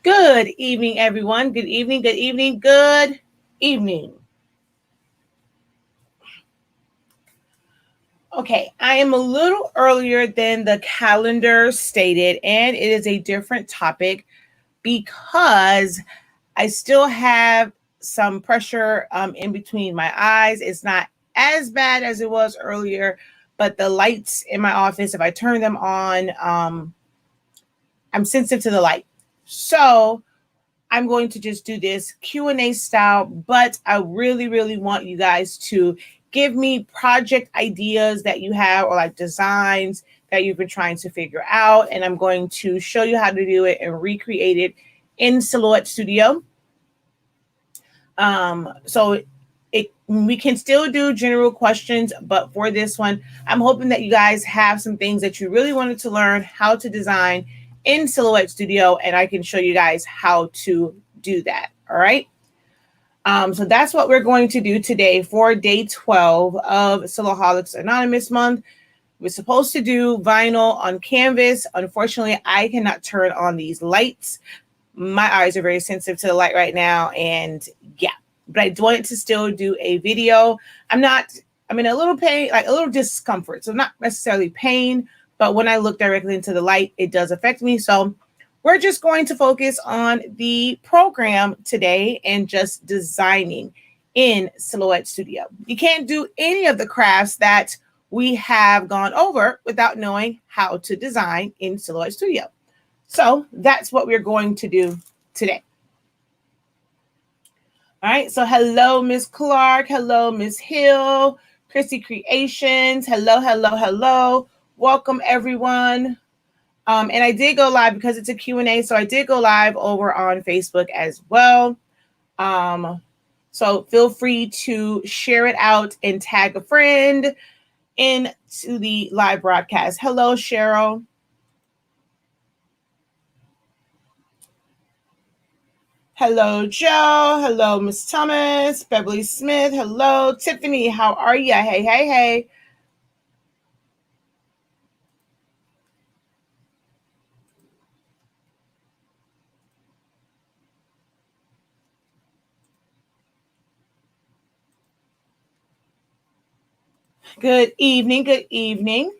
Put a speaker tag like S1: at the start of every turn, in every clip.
S1: Good evening, everyone. Good evening, good evening, good evening. Okay, I am a little earlier than the calendar stated, and it is a different topic because I still have some pressure in between my eyes. It's not as bad as it was earlier, but the lights in my office, if I turn them on, I'm sensitive to the light. So I'm going to just do this Q&A style, but I really want you guys to give me project ideas that you have or like designs that you've been trying to figure out. And I'm going to show you how to do it and recreate it in Silhouette Studio. So we can still do general questions, but for this one, I'm hoping that you guys have some things that you really wanted to learn how to design in Silhouette Studio, and I can show you guys how to do that. All right. So that's what we're going to do today for day 12 of Silaholics Anonymous month. We're supposed to do vinyl on canvas. Unfortunately, I cannot turn on these lights. My eyes are very sensitive to the light right now, and yeah, but I wanted to still do a video. I'm in a little pain, like a little discomfort. So not necessarily pain, but when I look directly into the light, it does affect me. So we're just going to focus on the program today and just designing in Silhouette Studio. You can't do any of the crafts that we have gone over without knowing how to design in Silhouette Studio. So that's what we're going to do today. All right, so hello, Miss Clark. Hello, Miss Hill. Chrissy Creations. Hello. Welcome, everyone. And I did go live because it's a Q&A, so I did go live over on Facebook as well. So feel free to share it out and tag a friend into the live broadcast. Hello, Cheryl. Hello, Joe. Hello, Miss Thomas. Beverly Smith. Hello, Tiffany. How are you? Hey. Good evening.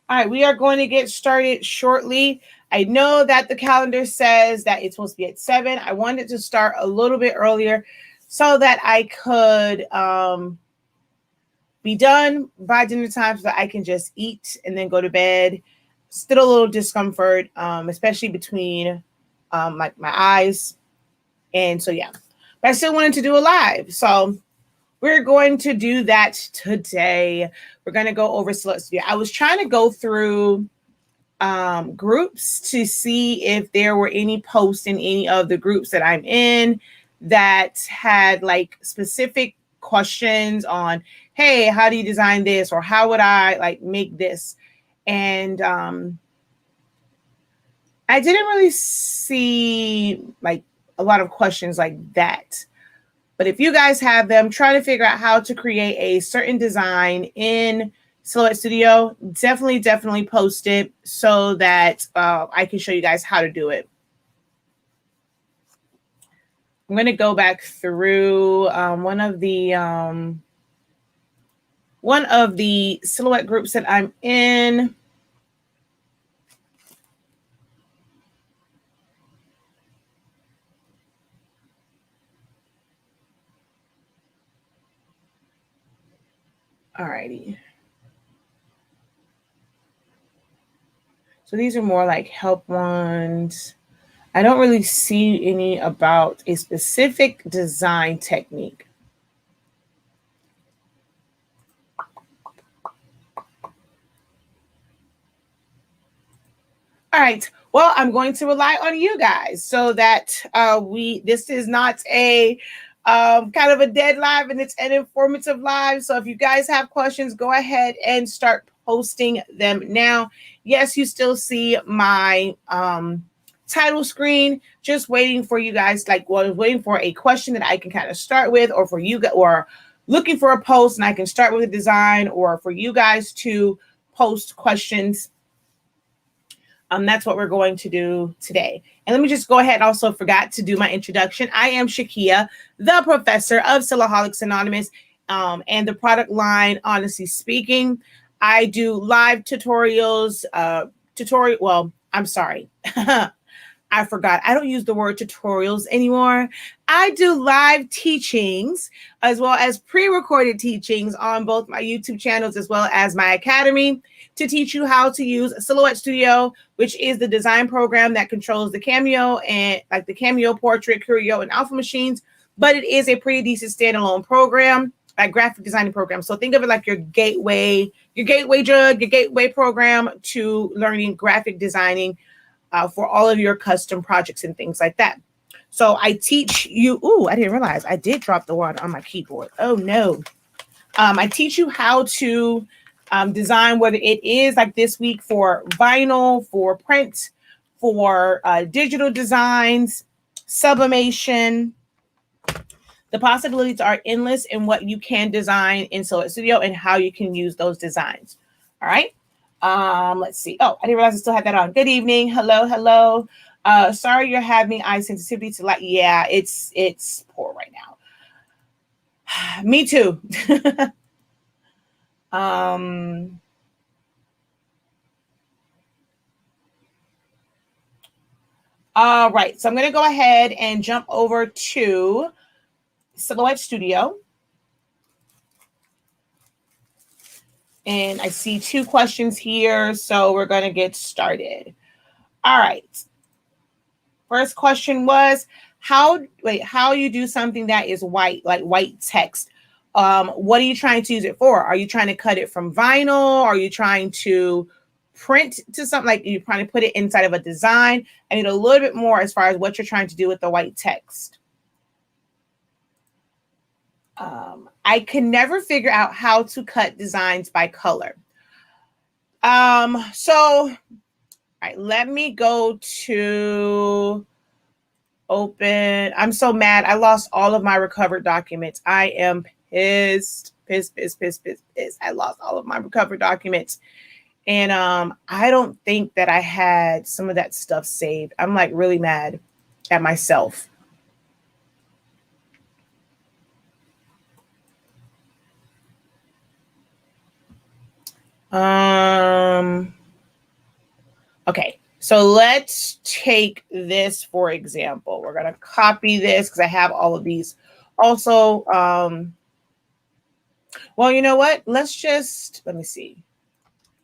S1: All right, we are going to get started shortly. I know that the calendar says that it's supposed to be at 7. I wanted to start a little bit earlier so that I could be done by dinner time so that I can just eat and then go to bed. Still a little discomfort, especially between like my eyes. And so, yeah, but I still wanted to do a live. So we're going to do that today. We're going to go over Silhouette Studio. I was trying to go through groups to see if there were any posts in any of the groups that I'm in that had like specific questions on, hey, how do you design this? Or how would I like make this? And I didn't really see like a lot of questions like that. But if you guys have them, try to figure out how to create a certain design in Silhouette Studio, definitely post it so that I can show you guys how to do it. I'm going to go back through one of the Silhouette groups that I'm in. Alrighty. So these are more like help ones. I don't really see any about a specific design technique. All right. Well, I'm going to rely on you guys so that this is not a kind of a dead live, and it's an informative live. So if you guys have questions, go ahead and start posting them now. Yes, you still see my title screen, just waiting for you guys, waiting for a question that I can kind of start with, or for you, or looking for a post and I can start with a design, or for you guys to post questions, that's what we're going to do today. And let me just go ahead and also forgot to do my introduction. I am Shakia, the professor of Silaholics Anonymous, and the product line, Honestly Speaking. I do live tutorials, well, I'm sorry. I forgot. I don't use the word tutorials anymore. I do live teachings as well as pre-recorded teachings on both my YouTube channels as well as my academy to teach you how to use Silhouette Studio, which is the design program that controls the Cameo and like the Cameo, Portrait, Curio, and Alpha machines. But it is a pretty decent standalone program, like graphic designing program. So think of it like your gateway drug, your gateway program to learning graphic designing for all of your custom projects and things like that. So I teach you, I didn't realize I did drop the word on my keyboard. Oh no. I teach you how to design, whether it is like this week for vinyl, for print, for digital designs, sublimation. The possibilities are endless in what you can design in Silhouette Studio and how you can use those designs. All right. Let's see. Oh, I didn't realize I still had that on. Good evening. Hello. Sorry you're having eye sensitivity to light. Yeah, it's poor right now. Me too. All right. So I'm going to go ahead and jump over to Silhouette Studio. And I see 2 questions here, so we're going to get started. All right. First question was, how you do something that is white, like white text? What are you trying to use it for? Are you trying to cut it from vinyl? Are you trying to print to something, like you're trying to put it inside of a design? I need a little bit more as far as what you're trying to do with the white text. I can never figure out how to cut designs by color. So, all right, let me go to open. I'm so mad. I lost all of my recovered documents. I am pissed. I lost all of my recovered documents. And I don't think that I had some of that stuff saved. I'm like really mad at myself. Okay, so let's take this for example. We're gonna copy this because I have all of these. Also, well, you know what? Let me see.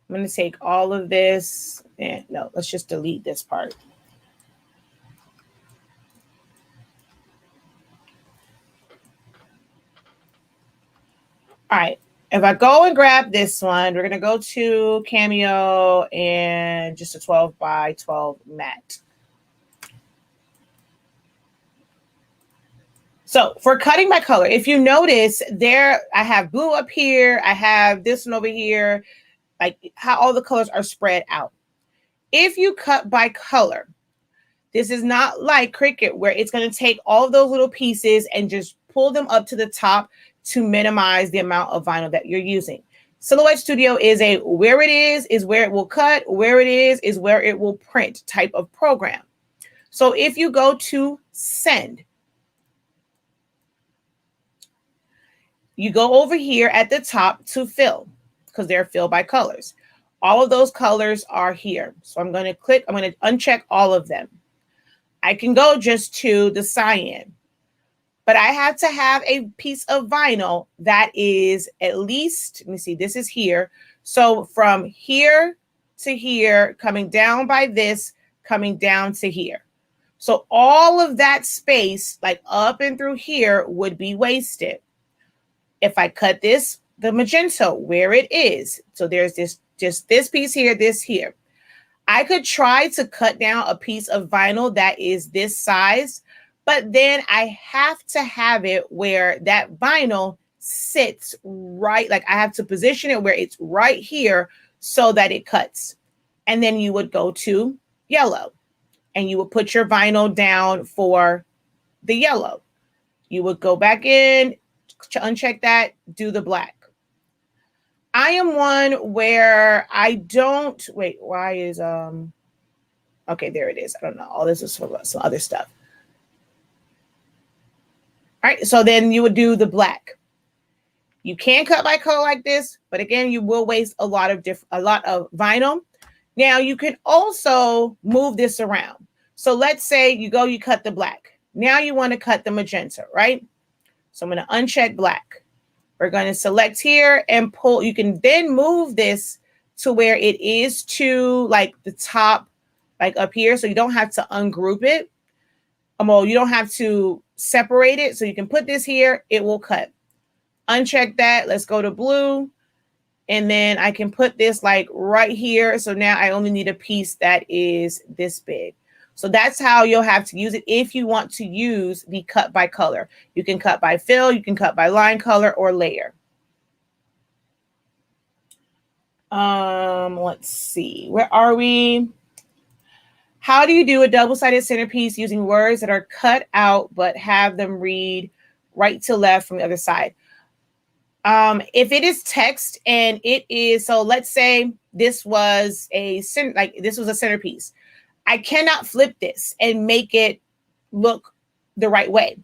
S1: I'm gonna take all of this and no, let's just delete this part. All right. If I go and grab this one, we're going to go to Cameo and just a 12 by 12 matte. So for cutting by color, if you notice there, I have blue up here. I have this one over here, like how all the colors are spread out. If you cut by color, this is not like Cricut where it's going to take all of those little pieces and just pull them up to the top to minimize the amount of vinyl that you're using. Silhouette Studio is a where it is where it will cut, where it is where it will print type of program. So if you go to send, you go over here at the top to fill because they're filled by colors. All of those colors are here. So I'm going to click, I'm going to uncheck all of them. I can go just to the cyan. But I have to have a piece of vinyl that is at least, let me see, this is here. So from here to here, coming down by this, coming down to here. So all of that space, like up and through here, would be wasted. If I cut this, the magenta, where it is. So there's this, just this piece here, this here. I could try to cut down a piece of vinyl that is this size, but then I have to have it where that vinyl sits right, like I have to position it where it's right here so that it cuts. And then you would go to yellow and you would put your vinyl down for the yellow. You would go back in, uncheck that, do the black. I am one where I don't, wait, why is, okay, there it is. I don't know. All this is for some other stuff. All right, so then you would do the black. You can cut by color like this, but again, you will waste a lot of vinyl. Now you can also move this around. So let's say you cut the black. Now you want to cut the magenta, right? So I'm going to uncheck black. We're going to select here and pull. You can then move this to where it is to like the top, like up here. So you don't have to ungroup it. Well, you don't have to separate it. So you can put this here. It will cut. Uncheck that. Let's go to blue. And then I can put this like right here. So now I only need a piece that is this big. So that's how you'll have to use it if you want to use the cut by color. You can cut by fill, you can cut by line color or layer. Let's see, where are we? How do you do a double-sided centerpiece using words that are cut out but have them read right to left from the other side? If it is text and it is, so let's say this was a centerpiece. I cannot flip this and make it look the right way.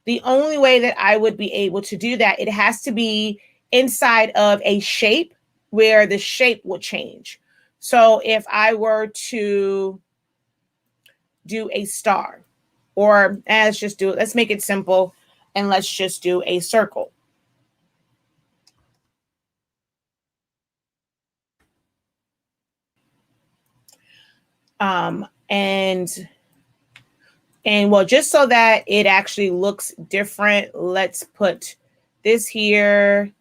S1: The only way that I would be able to do that, it has to be inside of a shape where the shape will change. So if I were to do a star, or let's make it simple and let's just do a circle. And well, just so that it actually looks different, let's put this here,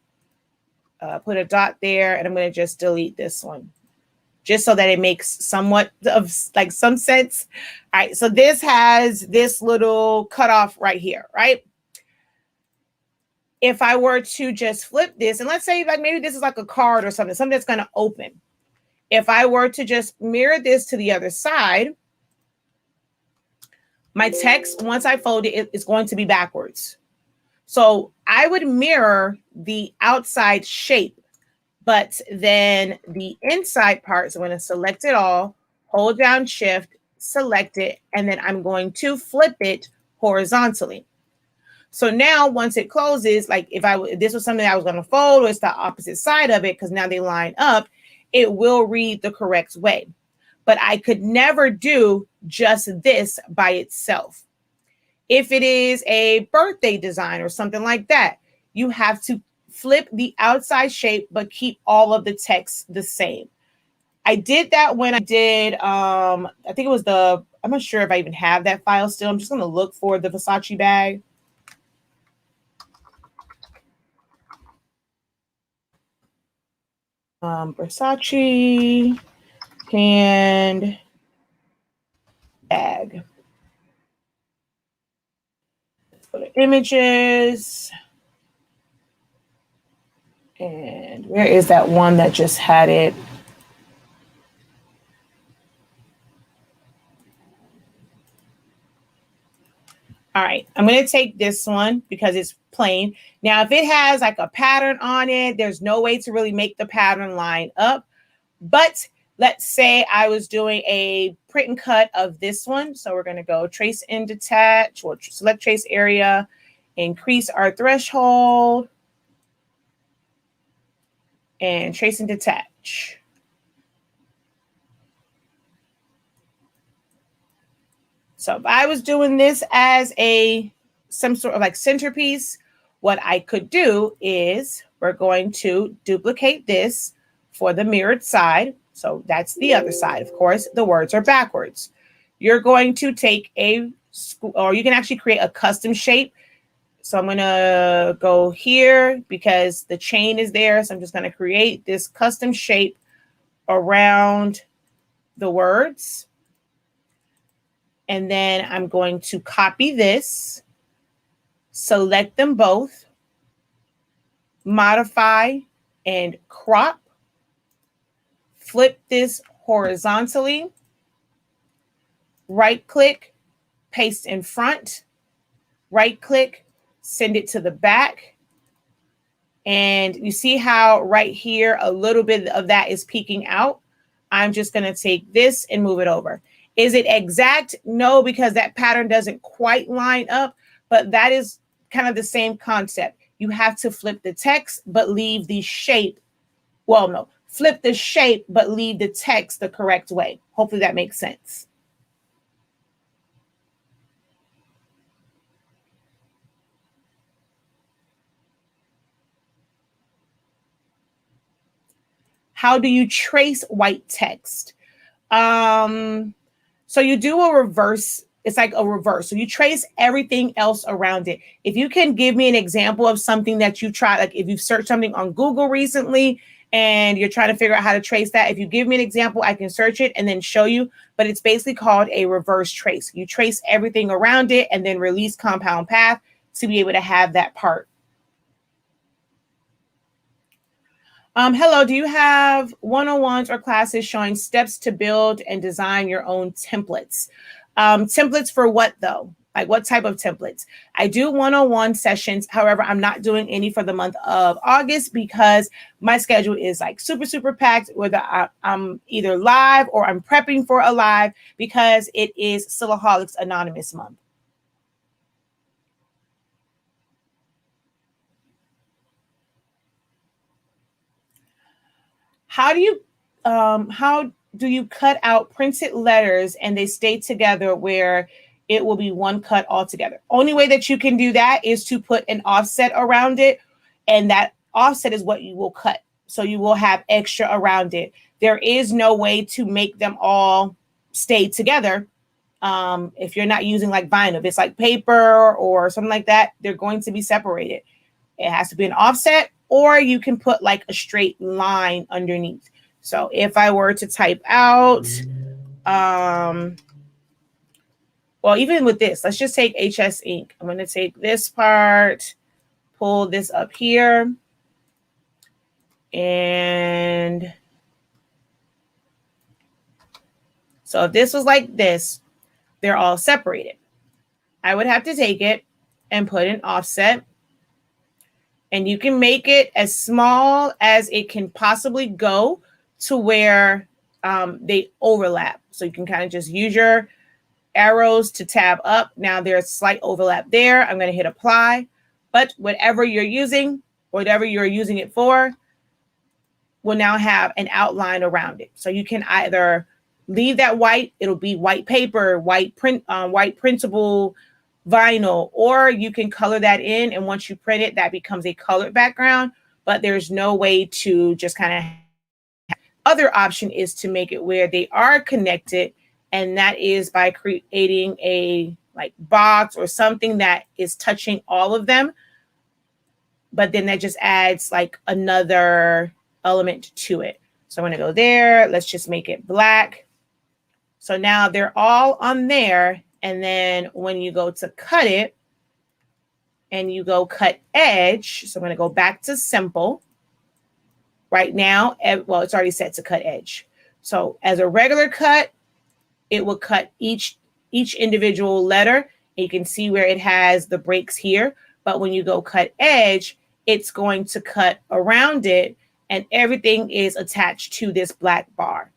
S1: put a dot there, and I'm going to just delete this one just so that it makes somewhat of like some sense. All right, so this has this little cutoff right here, right? If I were to just flip this, and let's say like maybe this is like a card or something that's going to open. If I were to just mirror this to the other side, my text, once I fold it, it's going to be backwards. So I would mirror the outside shape, but then the inside part, so I'm going to select it all, hold down Shift, select it, and then I'm going to flip it horizontally. So now once it closes, like if this was something I was going to fold, or it's the opposite side of it, because now they line up, it will read the correct way. But I could never do just this by itself. If it is a birthday design or something like that, you have to flip the outside shape, but keep all of the text the same. I did that when I did, I think it was I'm not sure if I even have that file still. I'm just going to look for the Versace bag. Versace canned bag. Let's go to images. And where is that one that just had it? All right, I'm going to take this one because it's plain. Now, if it has like a pattern on it, there's no way to really make the pattern line up. But let's say I was doing a print and cut of this one. So we're going to go trace and detach, or select trace area, increase our threshold, and trace and detach. So if I was doing this as some sort of like centerpiece, what I could do is we're going to duplicate this for the mirrored side. So that's the other side. Of course, the words are backwards. You're going to take or you can actually create a custom shape. So I'm going to go here because the chain is there. So I'm just going to create this custom shape around the words. And then I'm going to copy this, select them both, modify and crop, flip this horizontally, right click, paste in front, right click, send it to the back, And you see how right here, a little bit of that is peeking out. I'm just going to take this and move it over. Is it exact? No, because that pattern doesn't quite line up, but that is kind of the same concept. You have to flip the text, but leave the shape. Well, no, flip the shape, but leave the text the correct way. Hopefully that makes sense. How do you trace white text? So you do a reverse. It's like a reverse. So you trace everything else around it. If you can give me an example of something that you tried, like if you've searched something on Google recently and you're trying to figure out how to trace that, if you give me an example, I can search it and then show you. But it's basically called a reverse trace. You trace everything around it and then release compound path to be able to have that part. Hello, do you have one-on-ones or classes showing steps to build and design your own templates? Templates for what though? Like what type of templates? I do one-on-one sessions. However, I'm not doing any for the month of August because my schedule is like super, super packed, whether I'm either live or I'm prepping for a live because it is Silaholics Anonymous month. How do you cut out printed letters and they stay together where it will be one cut altogether? Only way that you can do that is to put an offset around it, and that offset is what you will cut. So you will have extra around it. There is no way to make them all stay together. If you're not using like vinyl, if it's like paper or something like that, they're going to be separated. It has to be an offset, or you can put like a straight line underneath. So if I were to type out, well, even with this, let's just take HS ink. I'm going to take this part, pull this up here, and so if this was like this, they're all separated. I would have to take it and put an offset. And you can make it as small as it can possibly go to where they overlap. So you can kind of just use your arrows to tab up. Now there's slight overlap there. I'm going to hit apply. But whatever you're using, whatever you're using it for, will now have an outline around it. So you can either leave that white, it'll be white paper, white printable vinyl, or you can color that in, and once you print it, that becomes a colored background. But there's no way to just kind of. Other option is to make it where they are connected, and that is by creating a like box or something that is touching all of them. But then that just adds like another element to it. So I'm going to go there. Let's just make it black. So now they're all on there. And then when you go to cut it and you go cut edge, so I'm going to go back to simple. Right now, well, it's already set to cut edge. So as a regular cut, it will cut each individual letter. You can see where it has the breaks here. But when you go cut edge, it's going to cut around it, and everything is attached to this black bar.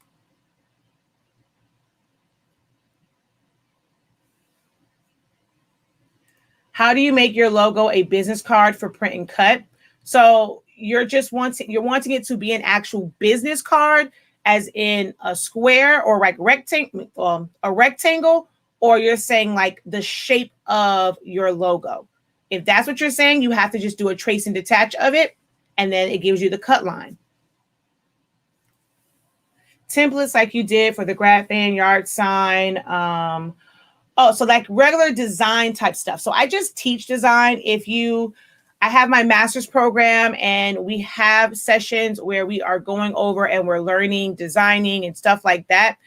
S1: How do you make your logo a business card for print and cut? So you're wanting it to be an actual business card, as in a square or like a rectangle, or you're saying like the shape of your logo. If that's what you're saying, you have to just do a trace and detach of it, and then it gives you the cut line. Templates like you did for the graphing, yard sign. So like regular design type stuff. So I just teach design. I have my master's program, and we have sessions where we are going over and we're learning designing and stuff like that.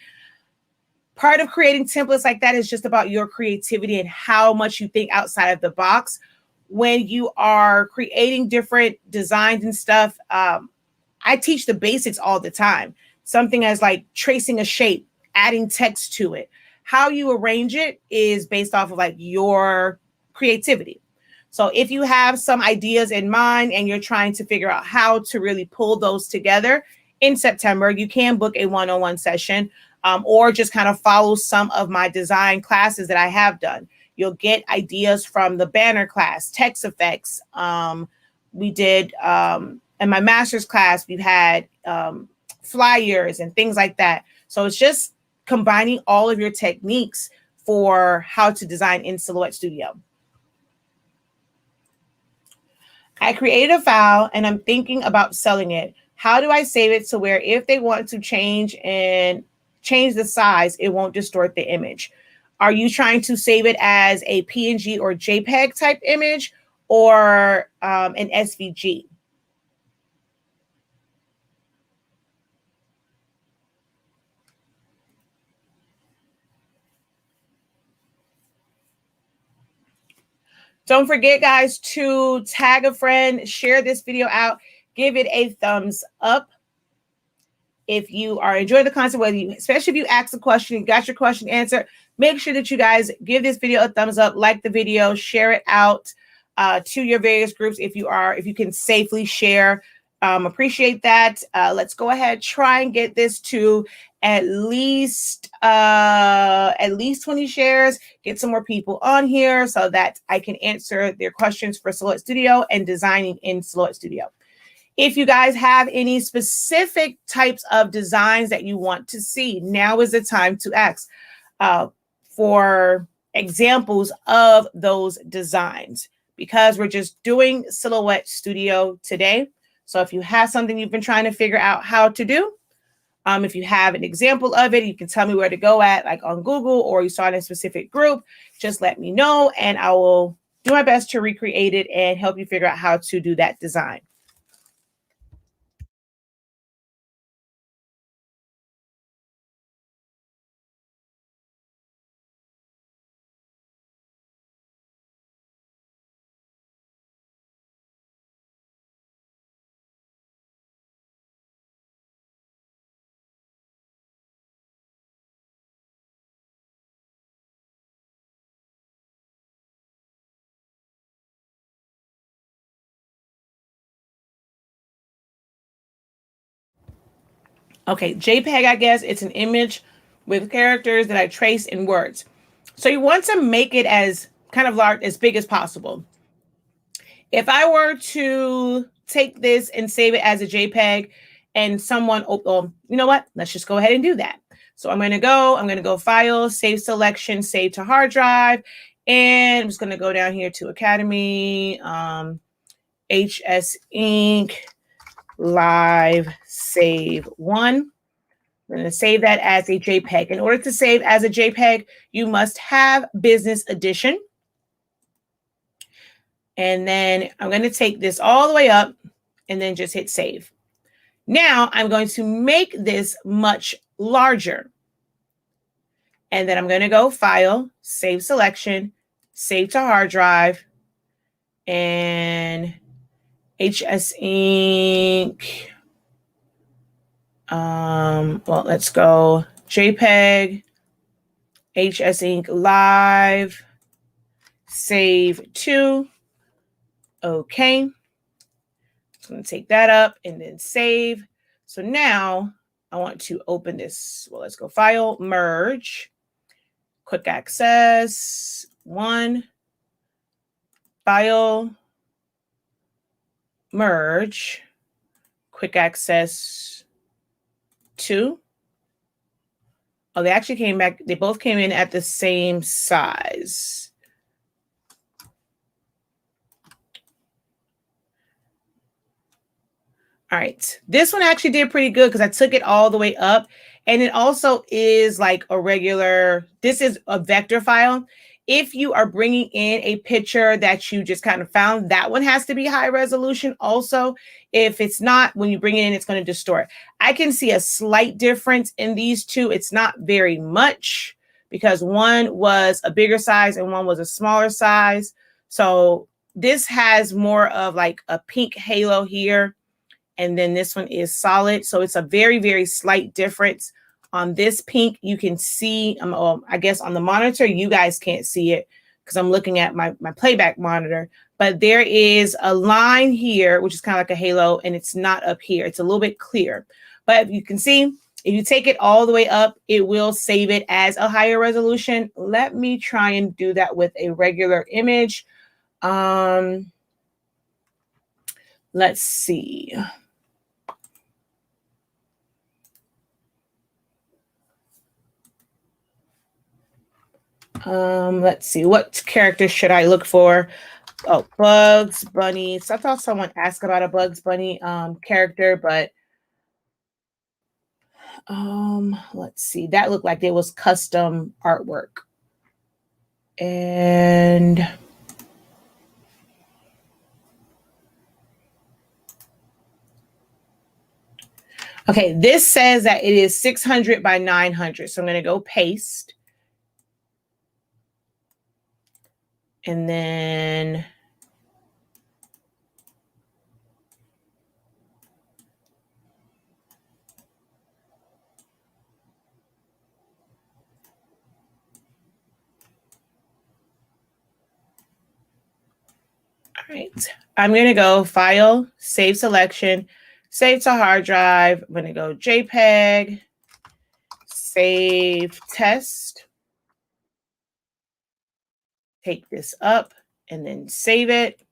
S1: Part of creating templates like that is just about your creativity and how much you think outside of the box. When you are creating different designs and stuff, I teach the basics all the time. Something as like tracing a shape, adding text to it. How you arrange it is based off of like your creativity. So if you have some ideas in mind and you're trying to figure out how to really pull those together in September, you can book a one-on-one session, or just kind of follow some of my design classes that I have done. You'll get ideas from the banner class, text effects. We did in my master's class, we've had flyers and things like that. So it's just combining all of your techniques for how to design in Silhouette Studio. I created a file and I'm thinking about selling it. How do I save it to where if they want to change the size, it won't distort the image? Are you trying to save it as a PNG or JPEG type image, or an SVG? Don't forget, guys, to tag a friend, share this video out, give it a thumbs up. If you are enjoying the content, whether you, especially if you asked a question, you got your question answered, make sure that you guys give this video a thumbs up, like the video, share it out to your various groups if you can safely share. Appreciate that. Let's go ahead, try and get this to at least 20 shares, get some more people on here so that I can answer their questions for Silhouette Studio and designing in Silhouette Studio. If you guys have any specific types of designs that you want to see, now is the time to ask for examples of those designs, because we're just doing Silhouette Studio today. So if you have something you've been trying to figure out how to do, if you have an example of it, you can tell me where to go at, like on Google, or you saw it in a specific group, just let me know and I will do my best to recreate it and help you figure out how to do that design. Okay, JPEG, I guess it's an image with characters that I trace in words. So you want to make it as kind of large, as big as possible. If I were to take this and save it as a JPEG and someone, you know what? Let's just go ahead and do that. So I'm going to go File, Save Selection, Save to Hard Drive. And I'm just going to go down here to Academy, HS Inc. Live Save 1. I'm going to save that as a JPEG. In order to save as a JPEG, you must have Business Edition. And then I'm going to take this all the way up and then just hit save. Now I'm going to make this much larger. And then I'm going to go File, Save Selection, Save to Hard Drive, and HS Inc. Well, let's go JPEG, HS Inc. Live, Save to. Okay. I'm going to take that up and then save. So now I want to open this. Well, let's go File, Merge, Quick Access 1, File, Merge, Quick Access 2. Oh, they actually came back. They both came in at the same size. All right, this one actually did pretty good because I took it all the way up, and it also is like a regular, this is a vector file. If you are bringing in a picture that you just kind of found, that one has to be high resolution also. If it's not, when you bring it in, it's going to distort. I can see a slight difference in these two. It's not very much because one was a bigger size and one was a smaller size. So this has more of like a pink halo here. And then this one is solid. So it's a very, very slight difference. On this pink, you can see, I guess on the monitor, you guys can't see it because I'm looking at my playback monitor. but there is a line here, which is kind of like a halo, and it's not up here. It's a little bit clear. But you can see, if you take it all the way up, it will save it as a higher resolution. Let me try and do that with a regular image. Let's see. Let's see. What character should I look for? Oh, Bugs Bunny. So I thought someone asked about a Bugs Bunny character, but let's see. That looked like it was custom artwork. And okay, this says that it is 600 by 900. So I'm going to go paste. And then all right, I'm going to go File, Save Selection, Save to Hard Drive. I'm going to go JPEG, Save Test. Take this up and then save it.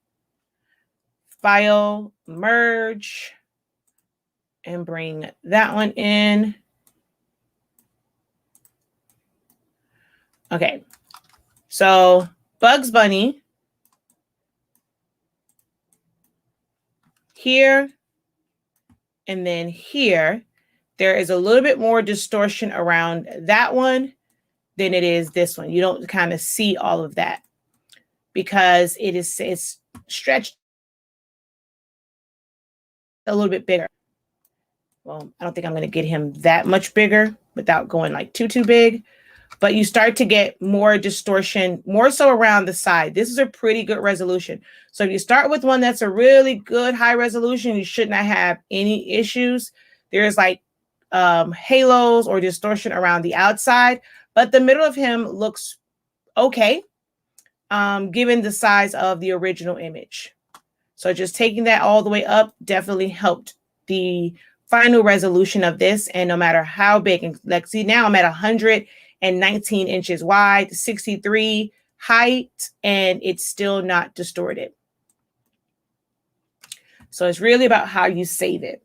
S1: File, merge, and bring that one in. Okay, so Bugs Bunny here, and then here, there is a little bit more distortion around that one than it is this one. You don't kind of see all of that because it's stretched a little bit bigger. Well, I don't think I'm going to get him that much bigger without going like too big, but you start to get more distortion, more so around the side. This is a pretty good resolution. So if you start with one that's a really good high resolution, you should not have any issues. There's like halos or distortion around the outside, but the middle of him looks okay, given the size of the original image. So just taking that all the way up definitely helped the final resolution of this. And no matter how big, and like, see, now I'm at 119 inches wide, 63 height, and it's still not distorted. So it's really about how you save it.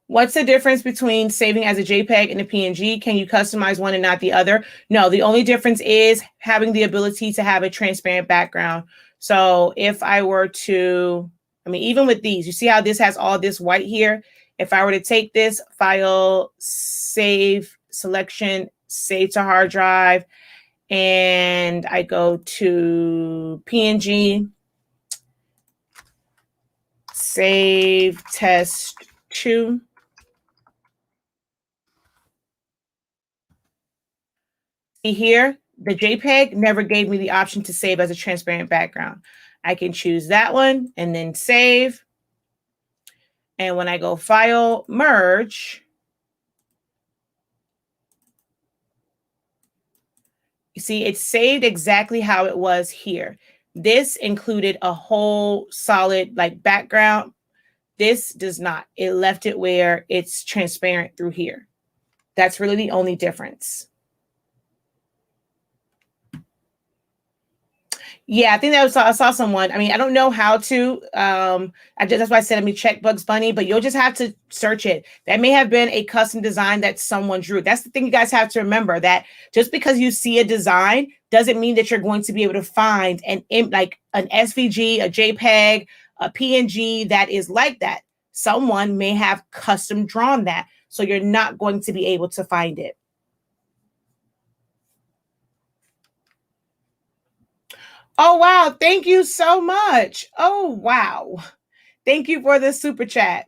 S1: What's the difference between saving as a JPEG and a PNG? Can you customize one and not the other? No, the only difference is having the ability to have a transparent background. So if I were to, I mean, even with these, you see how this has all this white here? If I were to take this, File, Save, Selection, Save to Hard Drive, and I go to PNG, Save Test 2. Here, the JPEG never gave me the option to save as a transparent background. I can choose that one and then save. And when I go File, Merge, you see it's saved exactly how it was here. This included a whole solid like background. This does not. It left it where it's transparent through here. That's really the only difference. Yeah, I think that was, I saw someone. I mean, I don't know how to. That's why I said let me check Bugs Bunny, but you'll just have to search it. That may have been a custom design that someone drew. That's the thing you guys have to remember, that just because you see a design doesn't mean that you're going to be able to find like an SVG, a JPEG, a PNG that is like that. Someone may have custom drawn that, so you're not going to be able to find it. Oh, wow. Thank you so much. Oh, wow. Thank you for the super chat.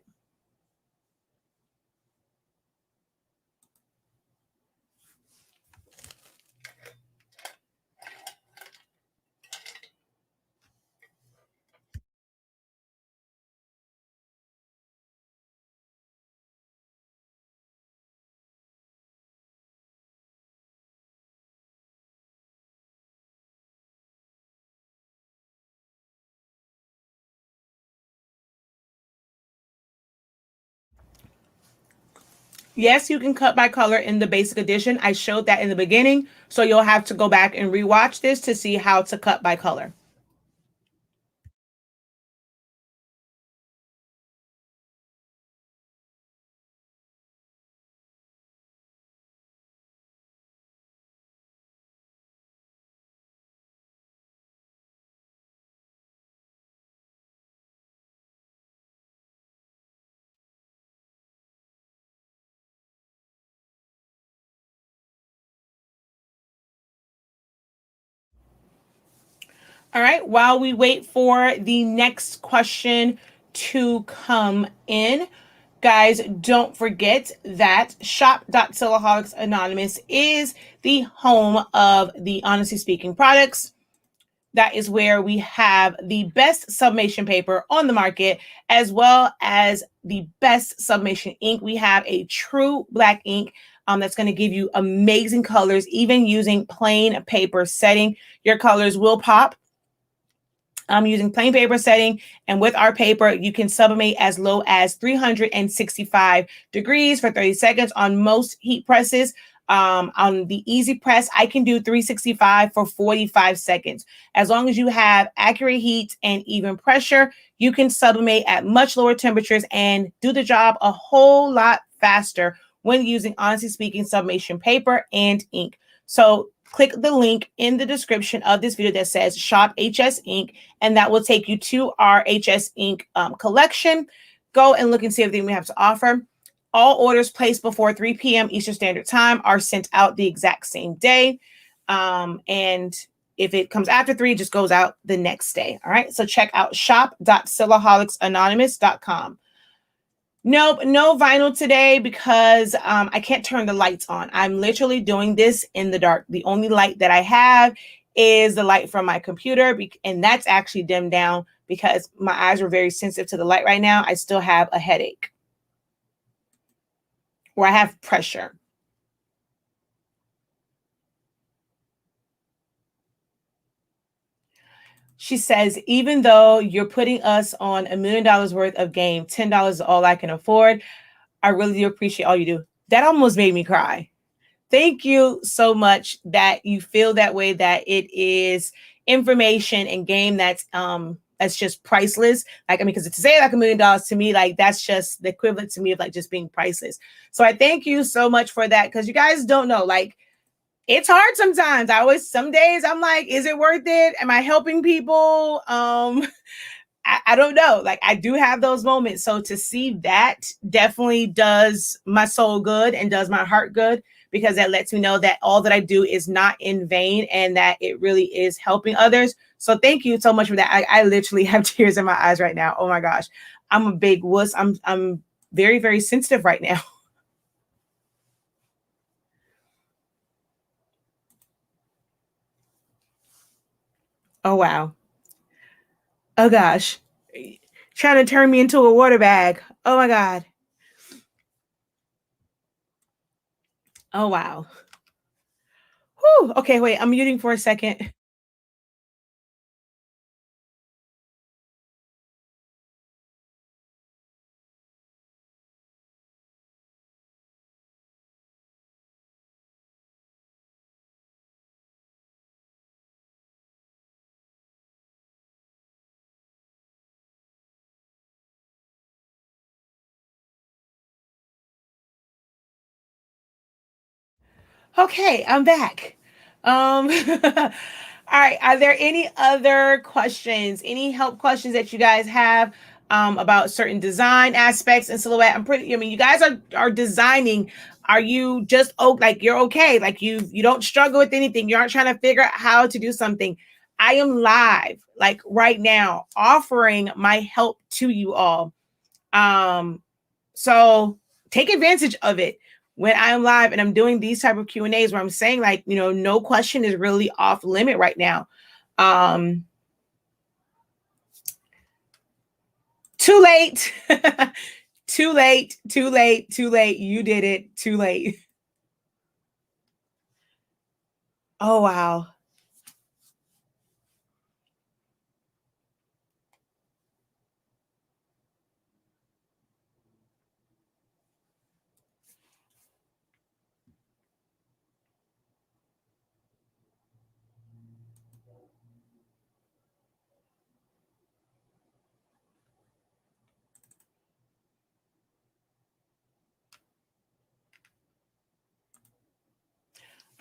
S1: Yes, you can cut by color in the basic edition. I showed that in the beginning, so you'll have to go back and rewatch this to see how to cut by color. All right, while we wait for the next question to come in, guys, don't forget that shop.silaholics Anonymous is the home of the Honestly Speaking products. That is where we have the best sublimation paper on the market, as well as the best sublimation ink. We have a true black ink that's going to give you amazing colors, even using plain paper setting. Your colors will pop. I'm using plain paper setting, and with our paper, you can sublimate as low as 365 degrees for 30 seconds on most heat presses. On the easy press, I can do 365 for 45 seconds. As long as you have accurate heat and even pressure, you can sublimate at much lower temperatures and do the job a whole lot faster when using Honestly Speaking sublimation paper and ink. So click the link in the description of this video that says Shop HS Ink, and that will take you to our HS Ink collection. Go and look and see everything we have to offer. All orders placed before 3 p.m. Eastern Standard Time are sent out the exact same day. And if it comes after 3, it just goes out the next day. All right. So check out shop.silaholics.anonymous.com. Nope, no vinyl today because I can't turn the lights on. I'm literally doing this in the dark. The only light that I have is the light from my computer, and that's actually dimmed down because my eyes are very sensitive to the light right now. I still have a headache or I have pressure. She says, even though you're putting us on $1 million worth of game, $10 is all I can afford. I really do appreciate all you do. That almost made me cry. Thank you so much that you feel that way, that it is information and game that's just priceless. Like, I mean, because to say like $1 million to me, like that's just the equivalent to me of like just being priceless. So I thank you so much for that, because you guys don't know, like, it's hard sometimes. Some days I'm like, is it worth it? Am I helping people? I don't know. Like, I do have those moments. So to see that definitely does my soul good and does my heart good, because that lets me know that all that I do is not in vain and that it really is helping others. So thank you so much for that. I literally have tears in my eyes right now. Oh my gosh. I'm a big wuss. I'm very, very sensitive right now. Oh wow. Oh gosh. Trying to turn me into a water bag. Oh my God. Oh wow. Whew. Okay, wait. I'm muting for a second. Okay, I'm back. All right. Are there any other questions, any help questions that you guys have about certain design aspects and silhouette? I mean, you guys are designing. Are you just like you're okay? Like you don't struggle with anything. You aren't trying to figure out how to do something. I am live, like right now, offering my help to you all. So take advantage of it when I'm live and I'm doing these type of Q&As where I'm saying, like, no question is really off limit right now. Too late. Too late, too late, too late. You did it. Too late. Oh, wow.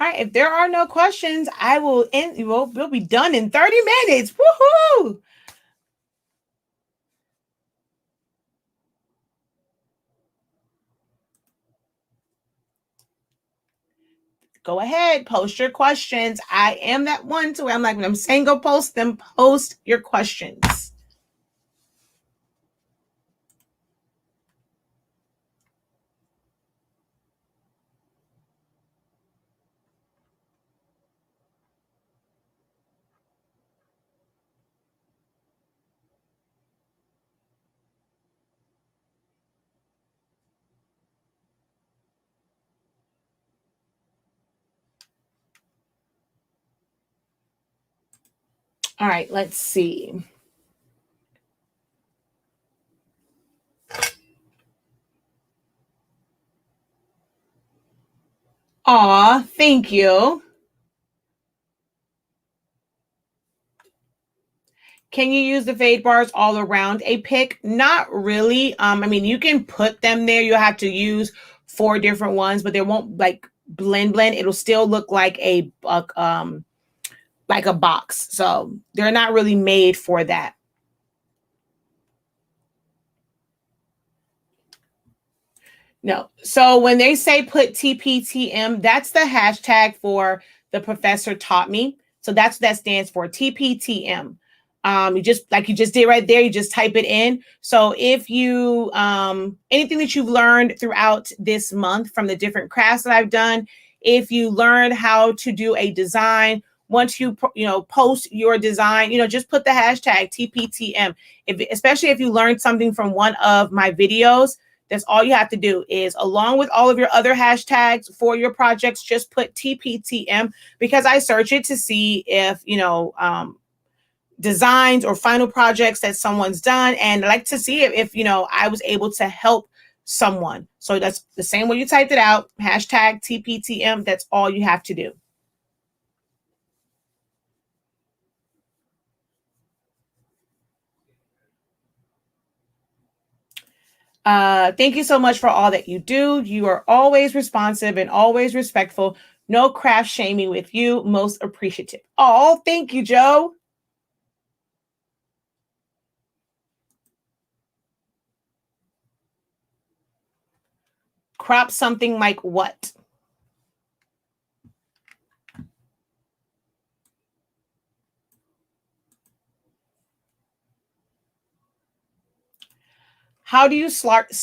S1: All right, if there are no questions, I will end. We'll be done in 30 minutes. Woohoo! Go ahead, post your questions. I am that one to where I'm like, when I'm saying go post them, post your questions. All right, let's see. Aw, thank you. Can you use the fade bars all around a pick? Not really. I mean, you can put them there. You'll have to use 4 different ones, but they won't like blend. It'll still look like like a box. So they're not really made for that. No. So when they say put TPTM, that's the hashtag for the professor taught me. So that's what that stands for, TPTM. You just did right there, you just type it in. So if you anything that you've learned throughout this month from the different crafts that I've done, if you learned how to do a design, once you post your design, just put the hashtag TPTM. Especially if you learned something from one of my videos, that's all you have to do is, along with all of your other hashtags for your projects, just put TPTM, because I search it to see if, designs or final projects that someone's done. And I like to see if I was able to help someone. So that's the same way you typed it out, hashtag TPTM. That's all you have to do. Thank you so much for all that you do. You are always responsive and always respectful. No craft shaming with you. Most appreciative. Oh, thank you, Joe. Crop something like what? How do you slice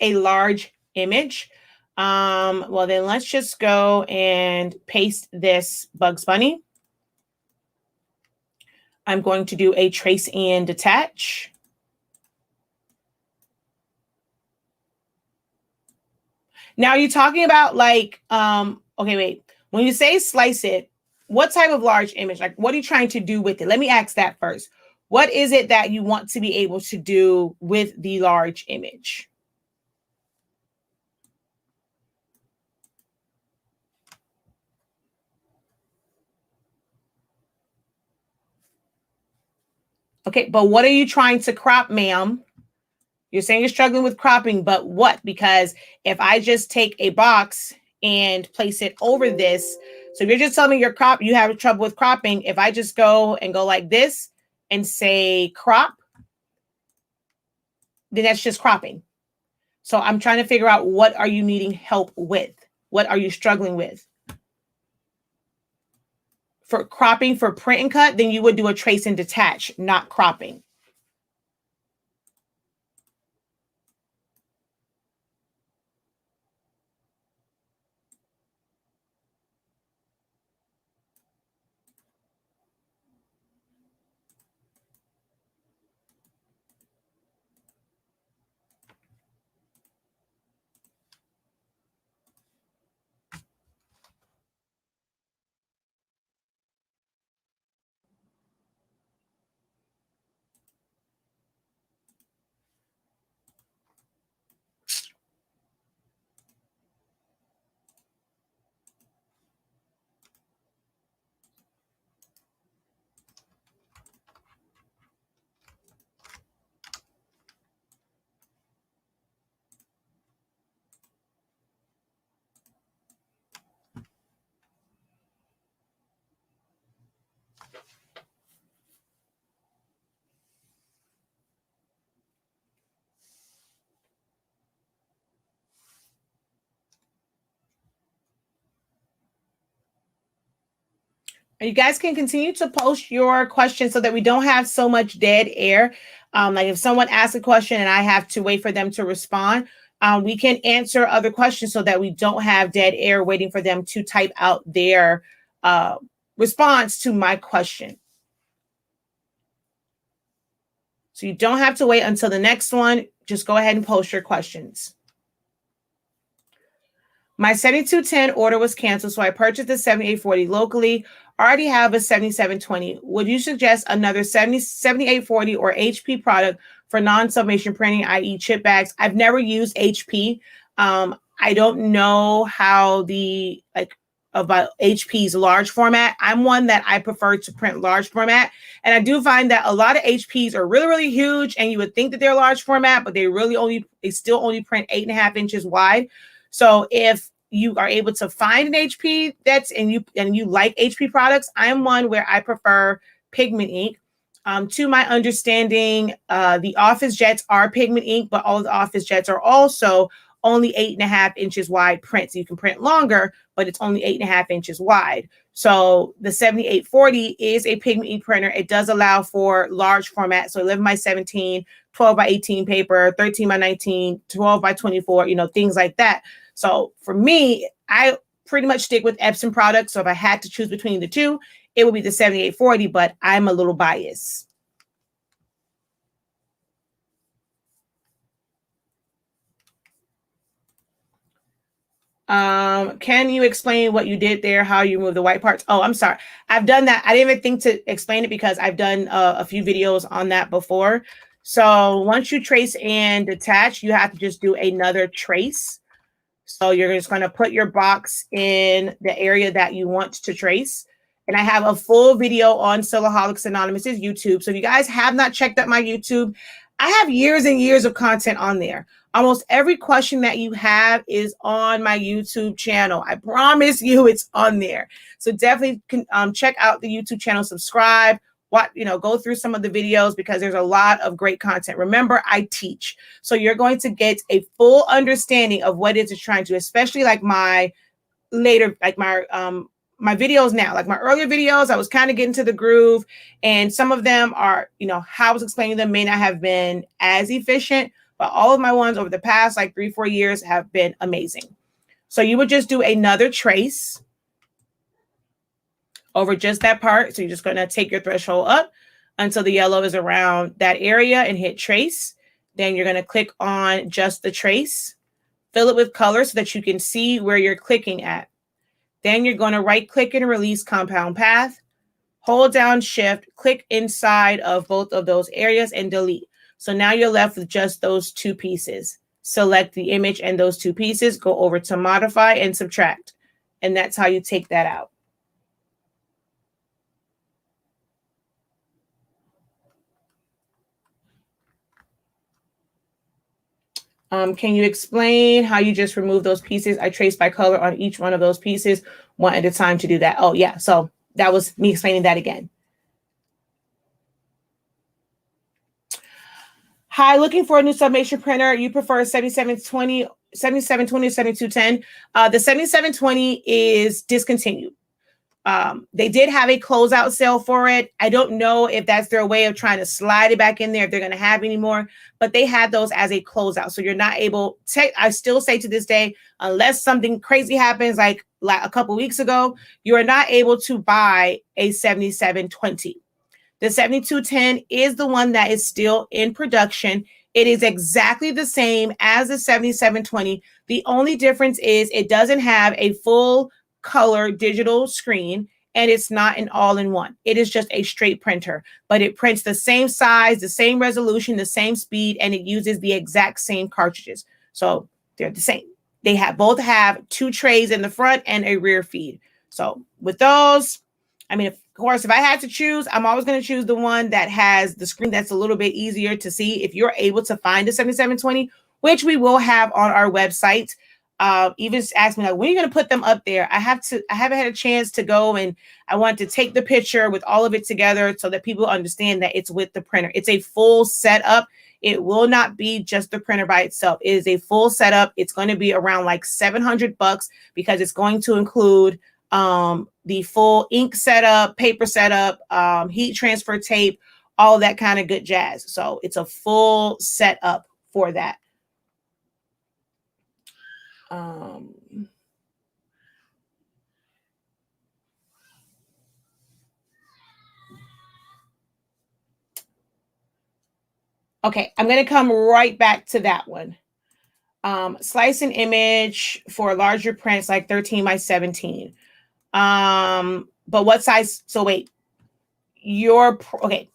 S1: a large image? Well, then let's just go and paste this Bugs Bunny. I'm going to do a trace and detach. Now you're talking about okay, wait. When you say slice it, what type of large image? Like, what are you trying to do with it? Let me ask that first. What is it that you want to be able to do with the large image? Okay, but what are you trying to crop, ma'am? You're saying you're struggling with cropping, but what? Because if I just take a box and place it over this, so if you're just telling me you have trouble with cropping, if I just go like this and say crop, then that's just cropping. So I'm trying to figure out, what are you needing help with? What are you struggling with? For cropping, for print and cut, then you would do a trace and detach, not cropping. You guys can continue to post your questions so that we don't have so much dead air. Like if someone asks a question and I have to wait for them to respond, we can answer other questions so that we don't have dead air waiting for them to type out their response to my question. So you don't have to wait until the next one. Just go ahead and post your questions. My 7210 order was canceled, so I purchased the 7840 locally. Already have a 7720. Would you suggest another 7840 or HP product for non-sublimation printing, i.e. chip bags? I've never used HP. I don't know how about HP's large format. I'm one that I prefer to print large format. And I do find that a lot of HPs are really, really huge, and you would think that they're large format, but they still only print 8.5 inches wide. So if you are able to find an HP and you like HP products, I'm one where I prefer pigment ink. To my understanding, the office jets are pigment ink, but all the office jets are also only 8.5 inches wide print. So you can print longer, but it's only 8.5 inches wide. So the 7840 is a pigment ink printer. It does allow for large format. So 11 by 17, 12 by 18 paper, 13 by 19, 12 by 24, things like that. So for me, I pretty much stick with Epson products. So if I had to choose between the two, it would be the 7840, but I'm a little biased. Can you explain what you did there, how you remove the white parts? Oh, I'm sorry. I've done that. I didn't even think to explain it because I've done a few videos on that before. So once you trace and detach, you have to just do another trace. So you're just going to put your box in the area that you want to trace. And I have a full video on Silaholics Anonymous's YouTube. So if you guys have not checked out my YouTube, I have years and years of content on there. Almost every question that you have is on my YouTube channel. I promise you it's on there. So definitely check out the YouTube channel, subscribe, go through some of the videos because there's a lot of great content. Remember, I teach. So you're going to get a full understanding of what it is you're trying to, especially like my videos now, like my earlier videos, I was kind of getting to the groove, and some of them are, how I was explaining them may not have been as efficient, but all of my ones over the past 3-4 years have been amazing. So you would just do another trace over just that part. So you're just going to take your threshold up until the yellow is around that area and hit trace. Then you're going to click on just the trace, fill it with color so that you can see where you're clicking at. Then you're going to right click and release compound path, hold down shift, click inside of both of those areas and delete. So now you're left with just those two pieces. Select the image and those two pieces, go over to modify and subtract. And that's how you take that out. Can you explain how you just remove those pieces? I traced by color on each one of those pieces, one at a time to do that. Oh, yeah. So that was me explaining that again. Hi, looking for a new sublimation printer. You prefer a 7720 or 7210? The 7720 is discontinued. They did have a closeout sale for it. I don't know if that's their way of trying to slide it back in there, if they're going to have any more, but they had those as a closeout. So you're not able to, I still say to this day, unless something crazy happens like a couple weeks ago, you are not able to buy a 7720. The 7210 is the one that is still in production. It is exactly the same as the 7720. The only difference is it doesn't have a full color digital screen, and it's not an all-in-one. It is just a straight printer, but it prints the same size, the same resolution, the same speed, and it uses the exact same cartridges. So they're the same. They both have 2 trays in the front and a rear feed. So with those, I mean, of course, if I had to choose, I'm always going to choose the one that has the screen that's a little bit easier to see. If you're able to find a 7720, which we will have on our website, even asked me like, when are you going to put them up there? I haven't had a chance to go, and I want to take the picture with all of it together so that people understand that it's with the printer. It's a full setup. It will not be just the printer by itself. It is a full setup. It's going to be around like $700 because it's going to include the full ink setup, paper setup, heat transfer tape, all that kind of good jazz. So it's a full setup for that. Okay, I'm going to come right back to that one. Slice an image for larger prints like 13 by 17. But what size? So wait, okay,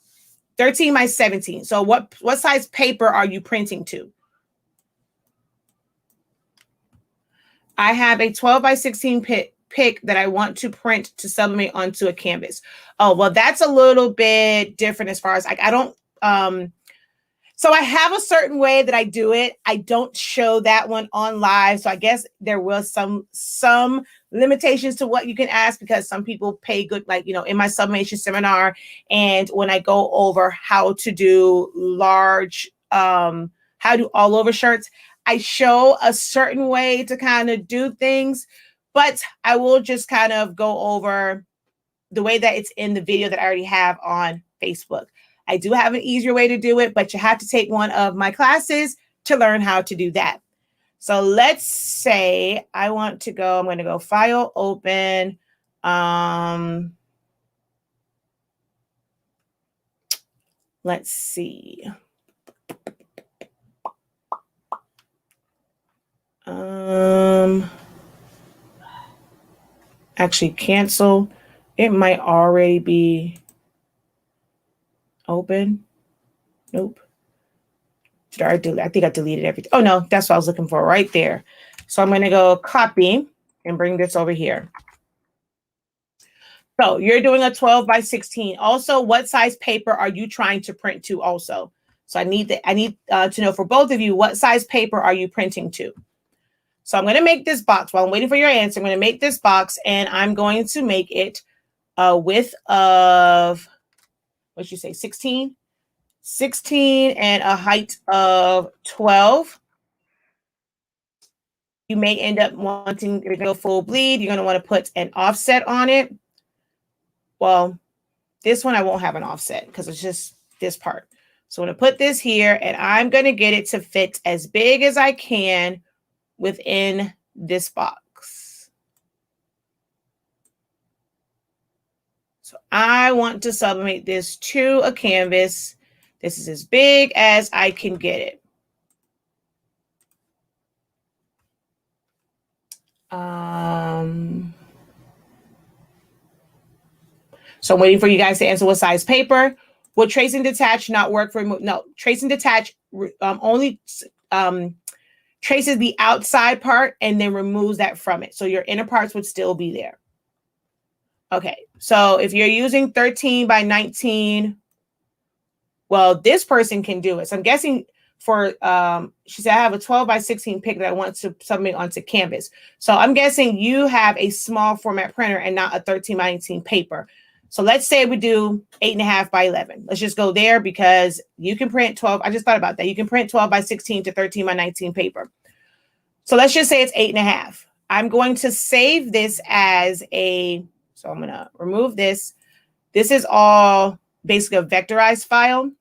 S1: 13 by 17. So what size paper are you printing to? I have a 12 by 16 pick that I want to print to sublimate onto a canvas. Oh, well, that's a little bit different as far as I don't, so I have a certain way that I do it. I don't show that one on live. So I guess there was some limitations to what you can ask because some people pay good, like, you know, in my sublimation seminar. And when I go over how to do large, how to do all over shirts, I show a certain way to kind of do things, but I will just kind of go over the way that it's in the video that I already have on Facebook. I do have an easier way to do it, but you have to take one of my classes to learn how to do that. So let's say I want to go, I'm going to go File, Open. Let's see. Actually cancel. It might already be open. Nope. I think I deleted everything. Oh no, that's what I was looking for right there. So I'm going to go copy and bring this over here. So you're doing a 12 by 16. Also, what size paper are you trying to print to also? So I need to know for both of you, what size paper are you printing to? So I'm going to make this box while I'm waiting for your answer. I'm going to make this box and I'm going to make it a width of, what'd you say, 16? 16 and a height of 12. You may end up wanting to go full bleed. You're going to want to put an offset on it. Well, this one I won't have an offset because it's just this part. So I'm going to put this here and I'm going to get it to fit as big as I can within this box. So I want to sublimate this to a canvas. This is as big as I can get it. So I'm waiting for you guys to answer what size paper. Will trace and detach not work for remove? No, trace and detach only traces the outside part and then removes that from it. So your inner parts would still be there. Okay, so if you're using 13 by 19, well, this person can do it. So I'm guessing for, she said, I have a 12 by 16 pick that I want to submit onto canvas. So I'm guessing you have a small format printer and not a 13 by 19 paper. So let's say we do 8.5 by 11. Let's just go there because you can print 12. I just thought about that. You can print 12 by 16 to 13 by 19 paper. So let's just say it's 8.5. I'm going to save this as a, so I'm going to remove this. This is all basically a vectorized file.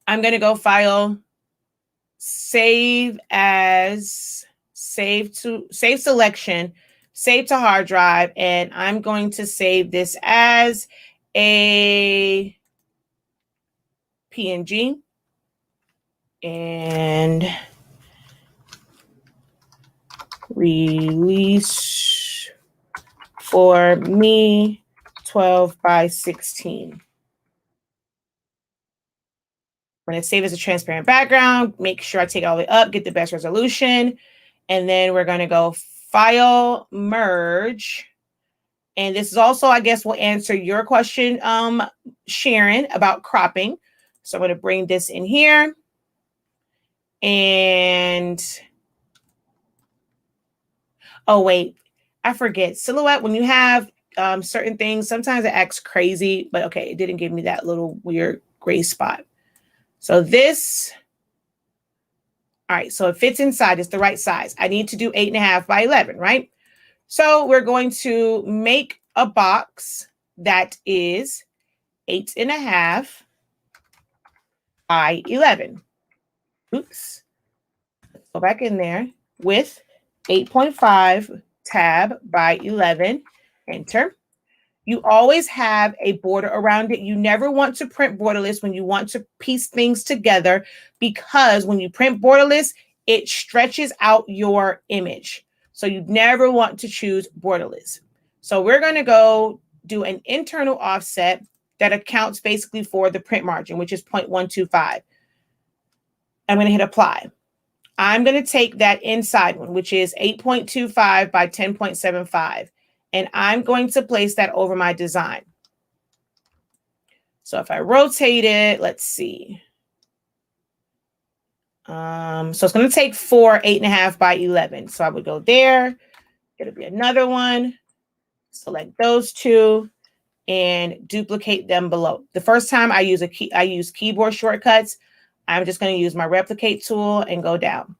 S1: I'm going to go File, Save as, Save Selection, Save to hard drive, and I'm going to save this as a PNG. And release for me 12 by 16. I'm going to save as a transparent background, make sure I take it all the way up, get the best resolution. And then we're going to go File, Merge. And this is also, I guess, will answer your question, Sharon, about cropping. So I'm going to bring this in here. And Oh, wait, I forget. Silhouette, when you have certain things, sometimes it acts crazy, but okay, it didn't give me that little weird gray spot. So this, all right, so it fits inside. It's the right size. I need to do 8.5 by 11, right? So we're going to make a box that is 8.5 by 11. Oops. Let's go back in there with 8.5 tab by 11. Enter. You always have a border around it. You never want to print borderless when you want to piece things together, because when you print borderless, it stretches out your image. So you never want to choose borderless. So we're going to go do an internal offset that accounts basically for the print margin, which is 0.125. I'm going to hit apply. I'm going to take that inside one, which is 8.25 by 10.75. And I'm going to place that over my design. So if I rotate it, let's see. So it's going to take 8.5 by 11. So I would go there. It'll be another one. Select those two and duplicate them below. The first time I use keyboard shortcuts. I'm just going to use my replicate tool and go down.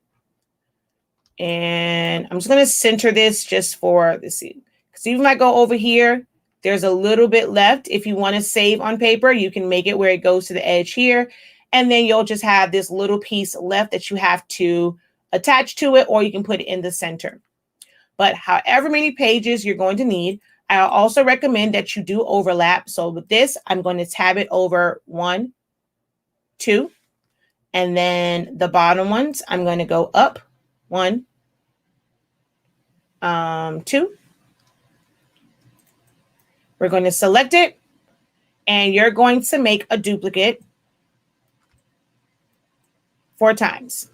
S1: And I'm just going to center this just for the scene. Because even if I go over here, there's a little bit left. If you want to save on paper, you can make it where it goes to the edge here. And then you'll just have this little piece left that you have to attach to it, or you can put it in the center. But however many pages you're going to need, I also recommend that you do overlap. So with this, I'm going to tab it over 1, 2. And then the bottom ones, I'm going to go up 1, 2. We're going to select it, and you're going to make a duplicate 4 times.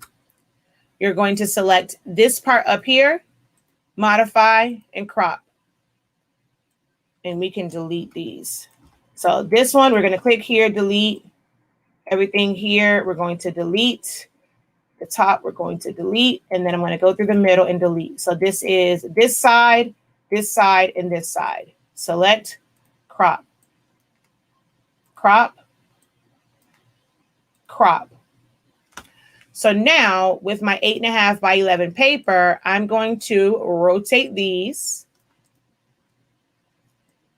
S1: You're going to select this part up here, modify, and crop. And we can delete these. So this one, we're going to click here, delete. Everything here, we're going to delete. The top, we're going to delete. And then I'm going to go through the middle and delete. So this is this side, and this side. Select, crop, crop, crop. So now with my 8.5 by 11 paper, I'm going to rotate these.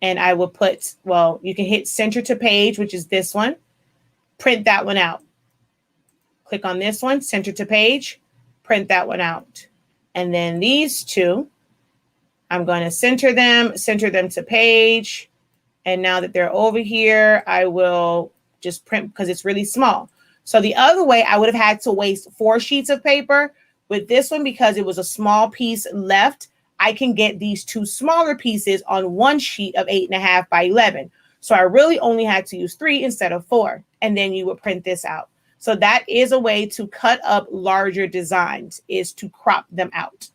S1: And I will put, well, you can hit center to page, which is this one. Print that one out. Click on this one, center to page, print that one out. And then these two, I'm going to center them to page. And now that they're over here, I will just print because it's really small. So the other way, I would have had to waste 4 sheets of paper. With this one, because it was a small piece left, I can get these 2 smaller pieces on 1 sheet of 8.5 by 11. So I really only had to use 3 instead of 4. And then you would print this out. So that is a way to cut up larger designs, is to crop them out.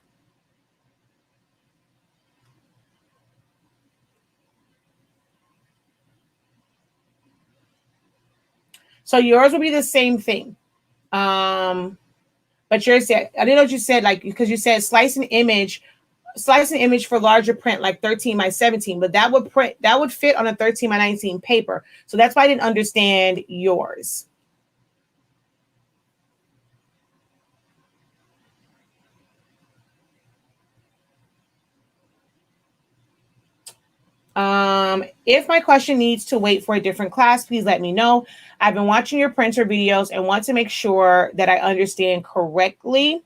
S1: So yours will be the same thing. But yours, I didn't know what you said, like, because you said slice an image for larger print, like 13 by 17, but that would fit on a 13 by 19 paper. So that's why I didn't understand yours. If my question needs to wait for a different class, please let me know. I've been watching your printer videos and want to make sure that I understand correctly.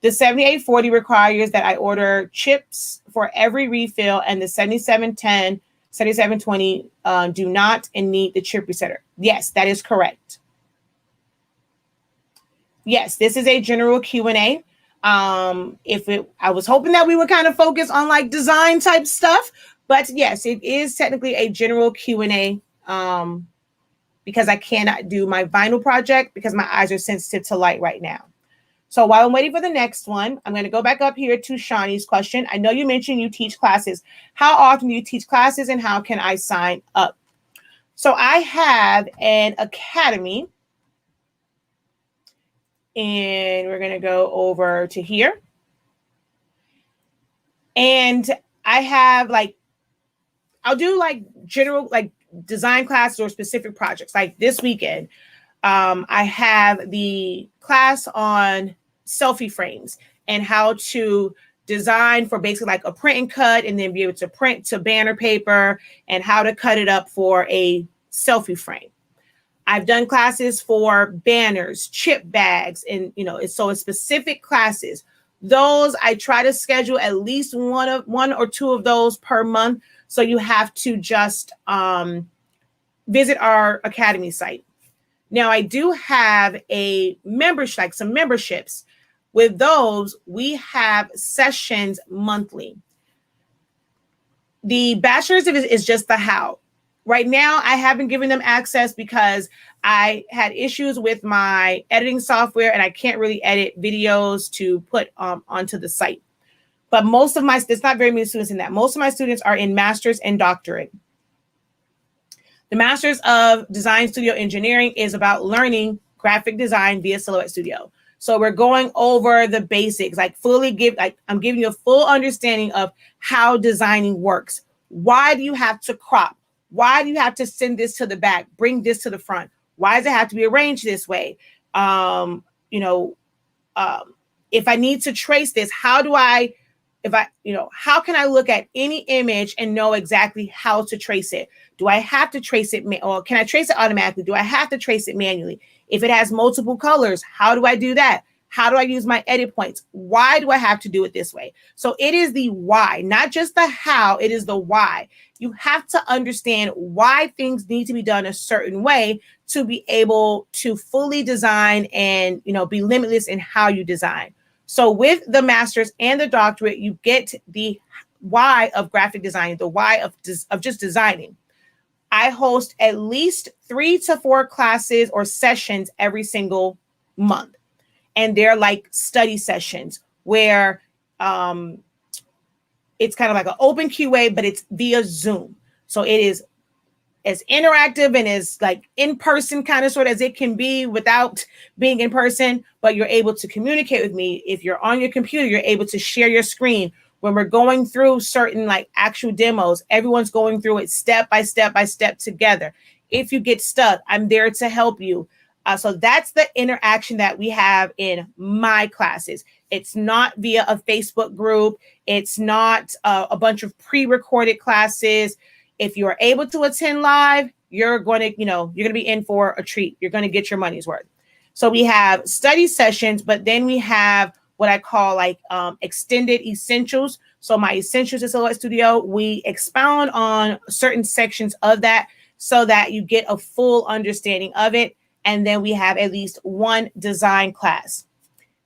S1: The 7840 requires that I order chips for every refill, and the 7710, 7720 do not and need the chip resetter. Yes, that is correct. Yes, this is a general Q&A. I was hoping that we would kind of focus on like design type stuff, but yes, it is technically a general Q&A because I cannot do my vinyl project because my eyes are sensitive to light right now. So while I'm waiting for the next one, I'm going to go back up here to Shawnee's question. I know you mentioned you teach classes. How often do you teach classes, and how can I sign up? So I have an academy, and we're going to go over to here. And I have like, I'll do like general like design classes or specific projects. Like this weekend, I have the class on selfie frames and how to design for basically like a print and cut, and then be able to print to banner paper, and how to cut it up for a selfie frame. I've done classes for banners, chip bags, and so it's specific classes. Those I try to schedule at least one or two of those per month. So you have to just visit our Academy site. Now I do have a membership, like some memberships. With those, we have sessions monthly. The bachelor's is just the how. Right now, I haven't given them access because I had issues with my editing software and I can't really edit videos to put onto the site. But there's not very many students in that. Most of my students are in master's and doctorate. The Master's of Design Studio Engineering is about learning graphic design via Silhouette Studio. So we're going over the basics, like I'm giving you a full understanding of how designing works. Why do you have to crop? Why do you have to send this to the back, bring this to the front? Why does it have to be arranged this way? If I need to trace this, how can I look at any image and know exactly how to trace it? Do I have to trace it, or can I trace it automatically? Do I have to trace it manually? If it has multiple colors, how do I do that? How do I use my edit points? Why do I have to do it this way? So it is the why, not just the how, it is the why. You have to understand why things need to be done a certain way to be able to fully design and, be limitless in how you design. So with the master's and the doctorate, you get the why of graphic design, the why of just designing. I host at least 3 to 4 classes or sessions every single month. And they're like study sessions where it's kind of like an open QA, but it's via Zoom. So it is as interactive and as like in-person kind of sort as it can be without being in person, but you're able to communicate with me. If you're on your computer, you're able to share your screen. When we're going through certain like actual demos, everyone's going through it step by step by step together. If you get stuck, I'm there to help you. So that's the interaction that we have in my classes. It's not via a Facebook group. It's not a bunch of pre-recorded classes. If you are able to attend live, you're going to be in for a treat. You're going to get your money's worth. So we have study sessions, but then we have what I call like extended essentials. So my essentials in Silhouette Studio, we expound on certain sections of that so that you get a full understanding of it. And then we have at least one design class.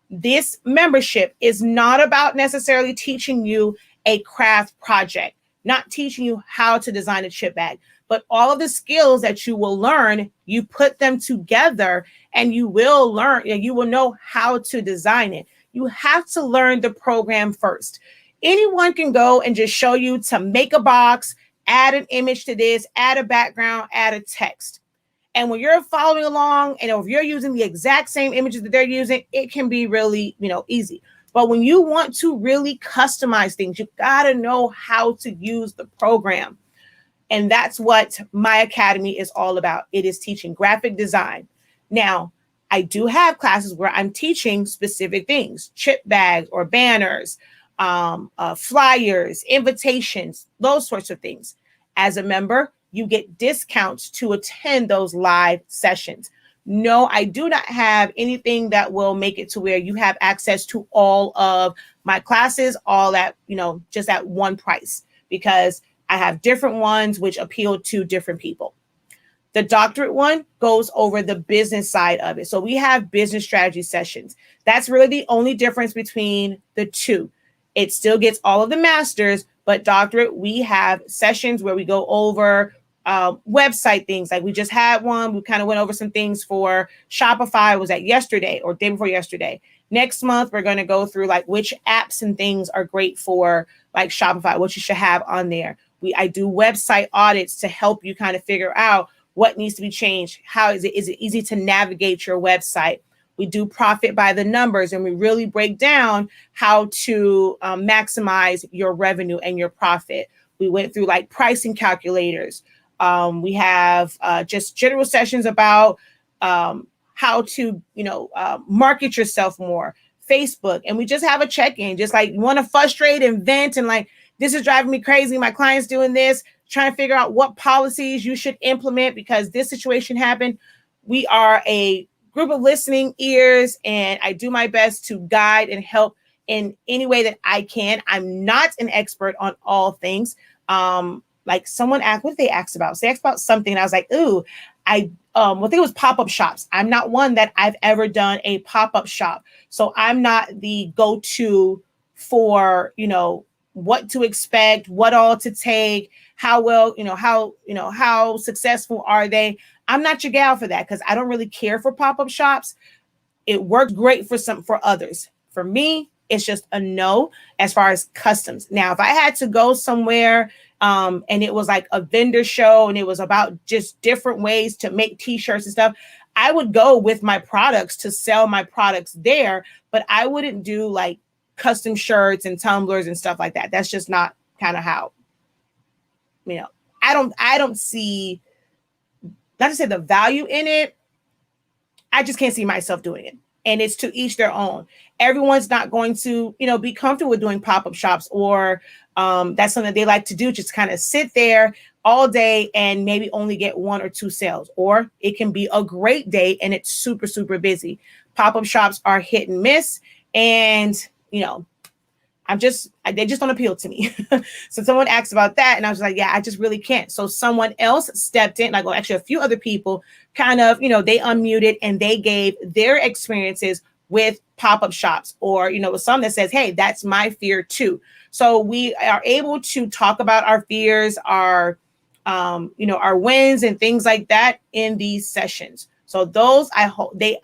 S1: This membership is not about necessarily teaching you a craft project, not teaching you how to design a chip bag, but all of the skills that you will learn, you put them together and you will learn, and you will know how to design it. You have to learn the program first. Anyone can go and just show you to make a box, add an image to this, add a background, add a text. And when you're following along and if you're using the exact same images that they're using, it can be really, easy. But when you want to really customize things, you got to know how to use the program. And that's what my academy is all about. It is teaching graphic design. Now, I do have classes where I'm teaching specific things, chip bags or banners, flyers, invitations, those sorts of things. As a member, you get discounts to attend those live sessions. No, I do not have anything that will make it to where you have access to all of my classes, all at, just at one price, because I have different ones which appeal to different people. The doctorate one goes over the business side of it. So we have business strategy sessions. That's really the only difference between the two. It still gets all of the masters, but doctorate, we have sessions where we go over website things. Like we just had one. We kind of went over some things for Shopify. Was that yesterday or day before yesterday? Next month, we're going to go through like which apps and things are great for like Shopify, what you should have on there. I do website audits to help you kind of figure out what needs to be changed. How is it easy to navigate your website? We do profit by the numbers, and we really break down how to maximize your revenue and your profit. We went through like pricing calculators. We have just general sessions about how to, market yourself more, Facebook. And we just have a check-in, just like you want to frustrate and vent and like, this is driving me crazy. My client's doing this, trying to figure out what policies you should implement because this situation happened. We are a group of listening ears, and I do my best to guide and help in any way that I can. I'm not an expert on all things. Like someone asked, what did they ask about? So they asked about something, and I was like, ooh, I think it was pop-up shops. I'm not one that I've ever done a pop-up shop. So I'm not the go-to for, what to expect, what all to take, how well, how successful are they? I'm not your gal for that because I don't really care for pop-up shops. It worked great for others. For me, it's just a no as far as customs. Now, if I had to go somewhere and it was like a vendor show and it was about just different ways to make t-shirts and stuff, I would go with my products to sell my products there, but I wouldn't do like custom shirts and tumblers and stuff like that. That's just not kind of how, I don't see, not to say the value in it. I just can't see myself doing it. And it's to each their own. Everyone's not going to, be comfortable with doing pop-up shops, or that's something they like to do, just kind of sit there all day and maybe only get 1 or 2 sales. Or it can be a great day and it's super, super busy. Pop-up shops are hit and miss. And, they just don't appeal to me. So someone asked about that and I was like, yeah, I just really can't. So someone else stepped in, actually a few other people kind of, they unmuted and they gave their experiences with pop-up shops, or, with some that says, hey, that's my fear too. So we are able to talk about our fears, our wins and things like that in these sessions. So those, I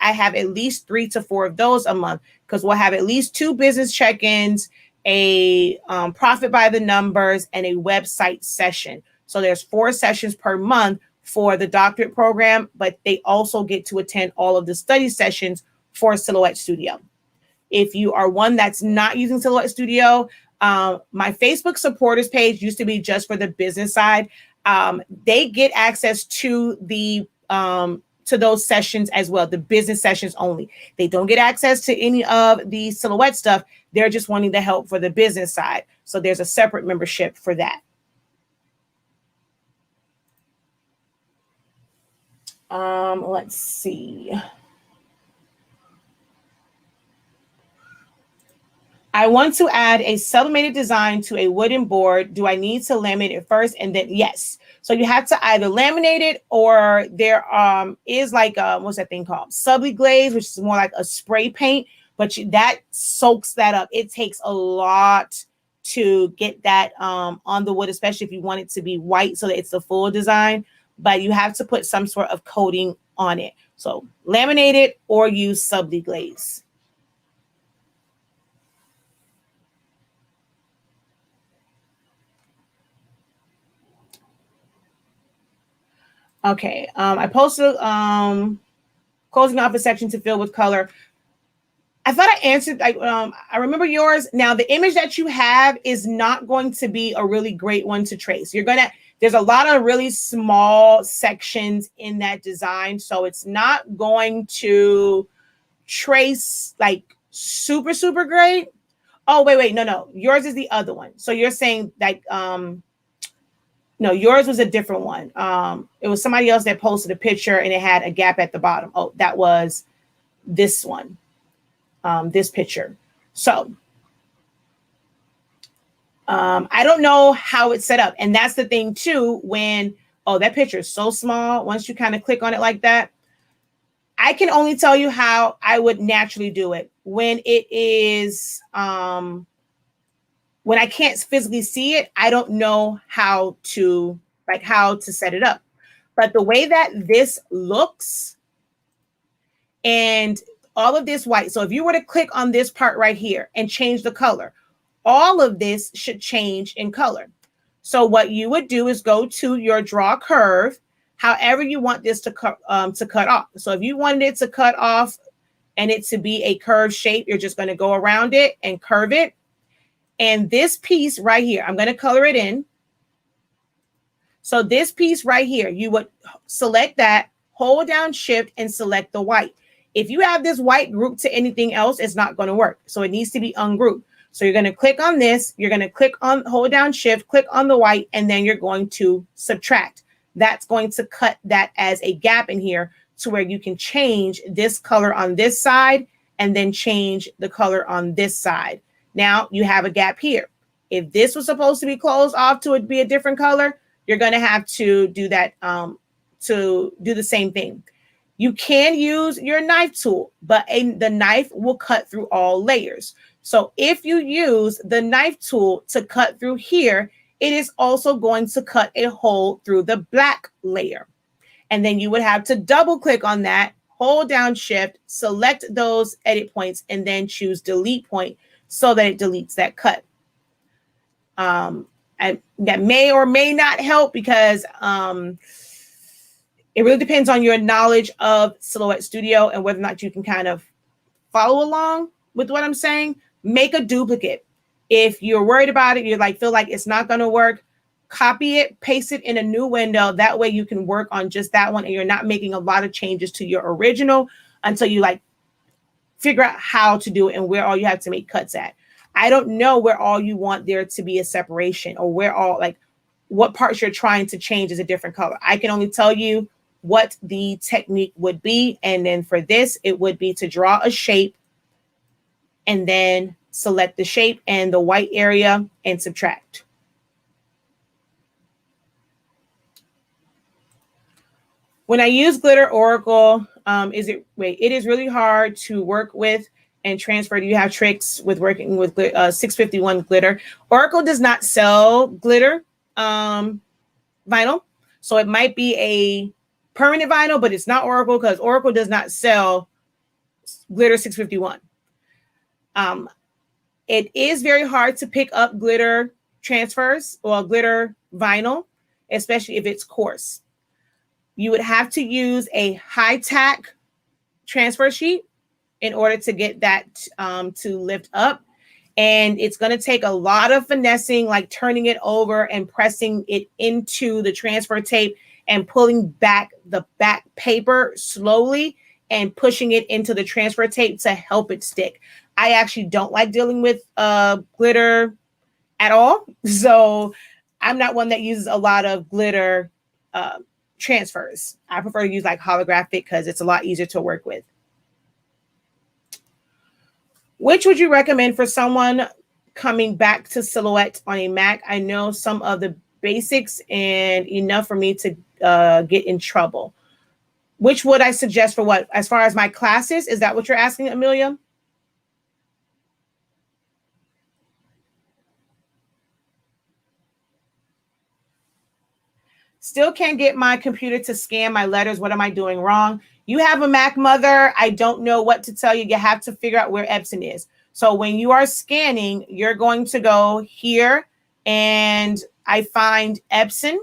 S1: have at least 3 to 4 of those a month, because we'll have at least 2 business check-ins, a profit by the numbers, and a website session. So there's 4 sessions per month for the doctorate program, but they also get to attend all of the study sessions for Silhouette Studio. If you are one that's not using Silhouette Studio, my Facebook supporters page used to be just for the business side. They get access to the to those sessions as well, the business sessions only. They don't get access to any of the Silhouette stuff. They're just wanting the help for the business side. So there's a separate membership for that. Let's see. I want to add a sublimated design to a wooden board. Do I need to laminate it first? And then yes. So you have to either laminate it, or there is like what's that thing called? Subli-glaze, which is more like a spray paint, but that soaks that up. It takes a lot to get that on the wood, especially if you want it to be white so that it's the full design. But you have to put some sort of coating on it. So laminate it or use Subli-glaze. Okay, I posted closing off a section to fill with color. I thought I answered, I remember yours. Now, the image that you have is not going to be a really great one to trace. There's a lot of really small sections in that design, so it's not going to trace like super, super great. Oh, wait, no. Yours is the other one. So you're saying like, no, yours was a different one. It was somebody else that posted a picture and it had a gap at the bottom. Oh, that was this one, this picture. So I don't know how it's set up. And that's the thing too, when, that picture is so small. Once you kind of click on it like that, I can only tell you how I would naturally do it. When it is, when I can't physically see it, I don't know how to set it up. But the way that this looks and all of this white. So if you were to click on this part right here and change the color, all of this should change in color. So what you would do is go to your draw curve, however you want this to cut off. So if you wanted it to cut off and it to be a curved shape, you're just going to go around it and curve it. And this piece right here, I'm going to color it in. So this piece right here, you would select that, hold down shift and select the white. If you have this white grouped to anything else, it's not going to work. So it needs to be ungrouped. So you're going to click on this, you're going to click on, hold down shift, click on the white, and then you're going to subtract. That's going to cut that as a gap in here to where you can change this color on this side and then change the color on this side. Now you have a gap here. If this was supposed to be closed off to it be a different color, you're going to have to do that to do the same thing. You can use your knife tool, but the knife will cut through all layers. So if you use the knife tool to cut through here, it is also going to cut a hole through the black layer. And then you would have to double click on that, hold down shift, select those edit points, and then choose delete point so that it deletes that cut. And that may or may not help because it really depends on your knowledge of Silhouette Studio and whether or not you can kind of follow along with what I'm saying. Make a duplicate. If you're worried about it, you feel like it's not going to work, copy it, paste it in a new window. That way you can work on just that one and you're not making a lot of changes to your original until you figure out how to do it and where all you have to make cuts at. I don't know where all you want there to be a separation or where all what parts you're trying to change is a different color. I can only tell you what the technique would be. And then for this, it would be to draw a shape and then select the shape and the white area and subtract. When I use glitter Oracle, it is really hard to work with and transfer. Do you have tricks with working with 651 glitter? Oracle does not sell glitter vinyl. So it might be a permanent vinyl, but it's not Oracle because Oracle does not sell glitter 651. It is very hard to pick up glitter transfers or glitter vinyl, especially if it's coarse. You would have to use a high tack transfer sheet in order to get that to lift up. And it's going to take a lot of finessing, like turning it over and pressing it into the transfer tape and pulling back the back paper slowly and pushing it into the transfer tape to help it stick. I actually don't like dealing with glitter at all. So I'm not one that uses a lot of glitter transfers. I prefer to use holographic because it's a lot easier to work with. Which would you recommend for someone coming back to Silhouette on a Mac? I know some of the basics and enough for me to get in trouble. Which would I suggest for what? As far as my classes, is that what you're asking, Amelia? Still can't get my computer to scan my letters. What am I doing wrong? You have a Mac, mother. I don't know what to tell you. You have to figure out where Epson is. So when you are scanning, you're going to go here and I find Epson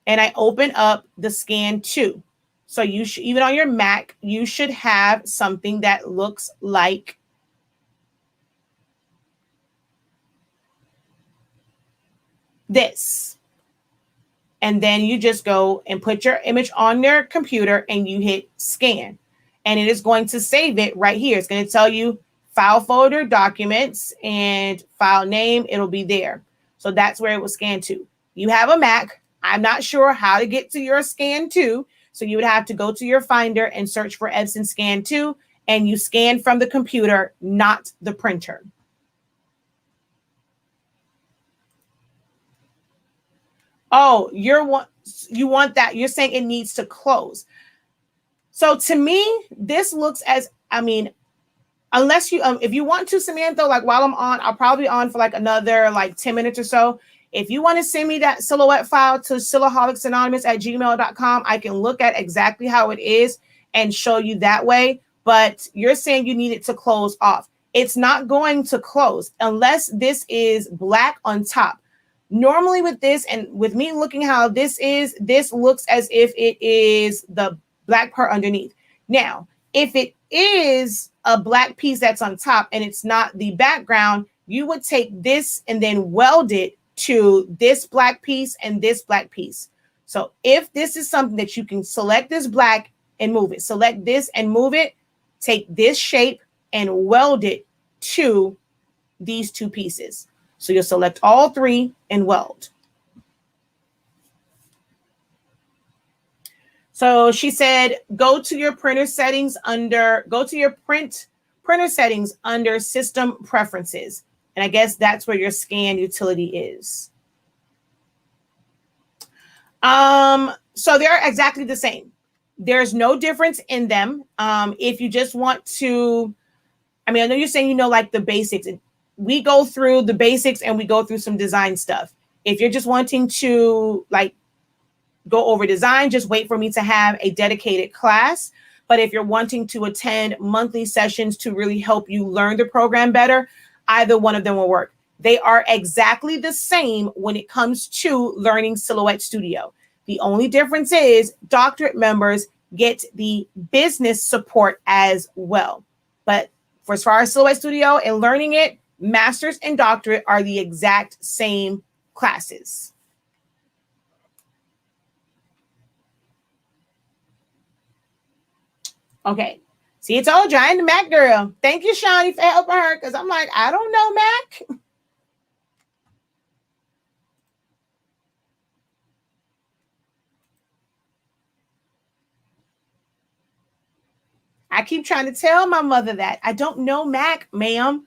S1: and I open up the scan 2. So you should, even on your Mac, you should have something that looks like this. And then you just go and put your image on your computer and you hit scan. And it is going to save it right here. It's going to tell you file folder, documents, and file name. It'll be there. So that's where it was scanned to. You have a Mac. I'm not sure how to get to your scan 2. So you would have to go to your Finder and search for Epson Scan 2. And you scan from the computer, not the printer. Oh, you want that. You're saying it needs to close. So to me, this looks as, unless you, if you want to, Samantha, while I'm on, I'll probably on for another 10 minutes or so. If you want to send me that Silhouette file to silaholics@gmail.com, I can look at exactly how it is and show you that way. But you're saying you need it to close off. It's not going to close unless this is black on top. Normally with this and with me looking how this is, this looks as if it is the black part underneath. Now, If it is a black piece that's on top and it's not the background, you would take this and then weld it to this black piece and this black piece. So if this is something that you can select this black and move it, select this and move it, take this shape and weld it to these two pieces. So you'll select all three and weld. So she said, go to your printer settings under, go to your printer settings under system preferences. And I guess that's where your scan utility is. So they're exactly the same. There's no difference in them. If you just want to, I mean, I know you're saying, you know, like the basics. We go through the basics and we go through some design stuff. If you're just wanting to like go over design, just wait for me to have a dedicated class. But if you're wanting to attend monthly sessions to really help you learn the program better, either one of them will work. They are exactly the same when it comes to learning Silhouette Studio. The only difference is doctorate members get the business support as well. But for as far as Silhouette Studio and learning it, master's and doctorate are the exact same classes. Okay. See, I told you I ain't the Mac girl. Thank you, Shawnee, for helping her, because I'm like, I don't know Mac. I keep trying to tell my mother that. I don't know Mac, ma'am.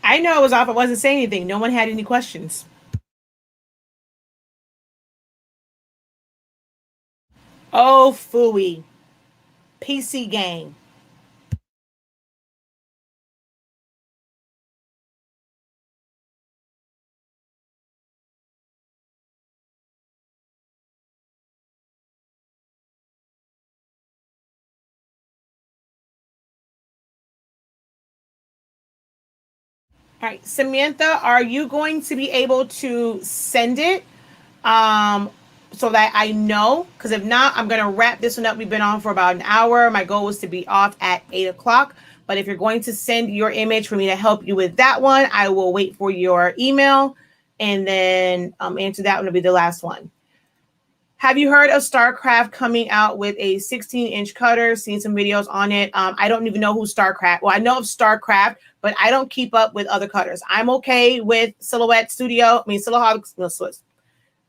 S1: I know I was off. I wasn't saying anything. No one had any questions. Oh, phooey. PC gang. All right, Samantha, are you going to be able to send it so that I know? Because if not, I'm going to wrap this one up. We've been on for about an hour. My goal was to be off at 8 o'clock. But if you're going to send your image for me to help you with that one, I will wait for your email and then answer that one. Will be the last one. Have you heard of StarCraft coming out with a 16-inch cutter? Seen some videos on it. I don't even know who StarCraft. Well, I know of StarCraft, but I don't keep up with other cutters. I'm okay with Silhouette Studio. I mean, Silaholics,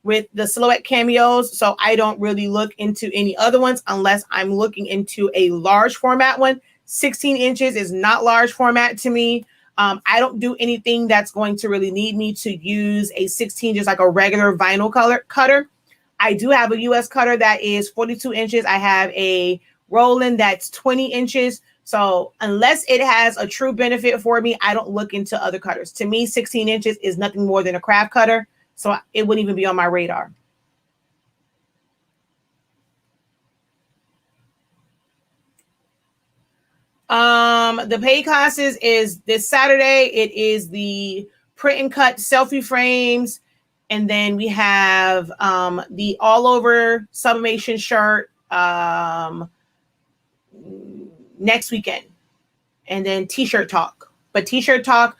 S1: with the Silhouette cameos. So I don't really look into any other ones unless I'm looking into a large format one. 16 inches is not large format to me. I don't do anything that's going to really need me to use a 16, just like a regular vinyl color cutter. I do have a US cutter that is 42 inches. I have a Roland that's 20 inches. So unless it has a true benefit for me, I don't look into other cutters. To me, 16 inches is nothing more than a craft cutter. So it wouldn't even be on my radar. The paid classes is this Saturday. It is the print and cut selfie frames. And then we have the all over sublimation shirt next weekend. and then T-shirt talk. But T-shirt talk,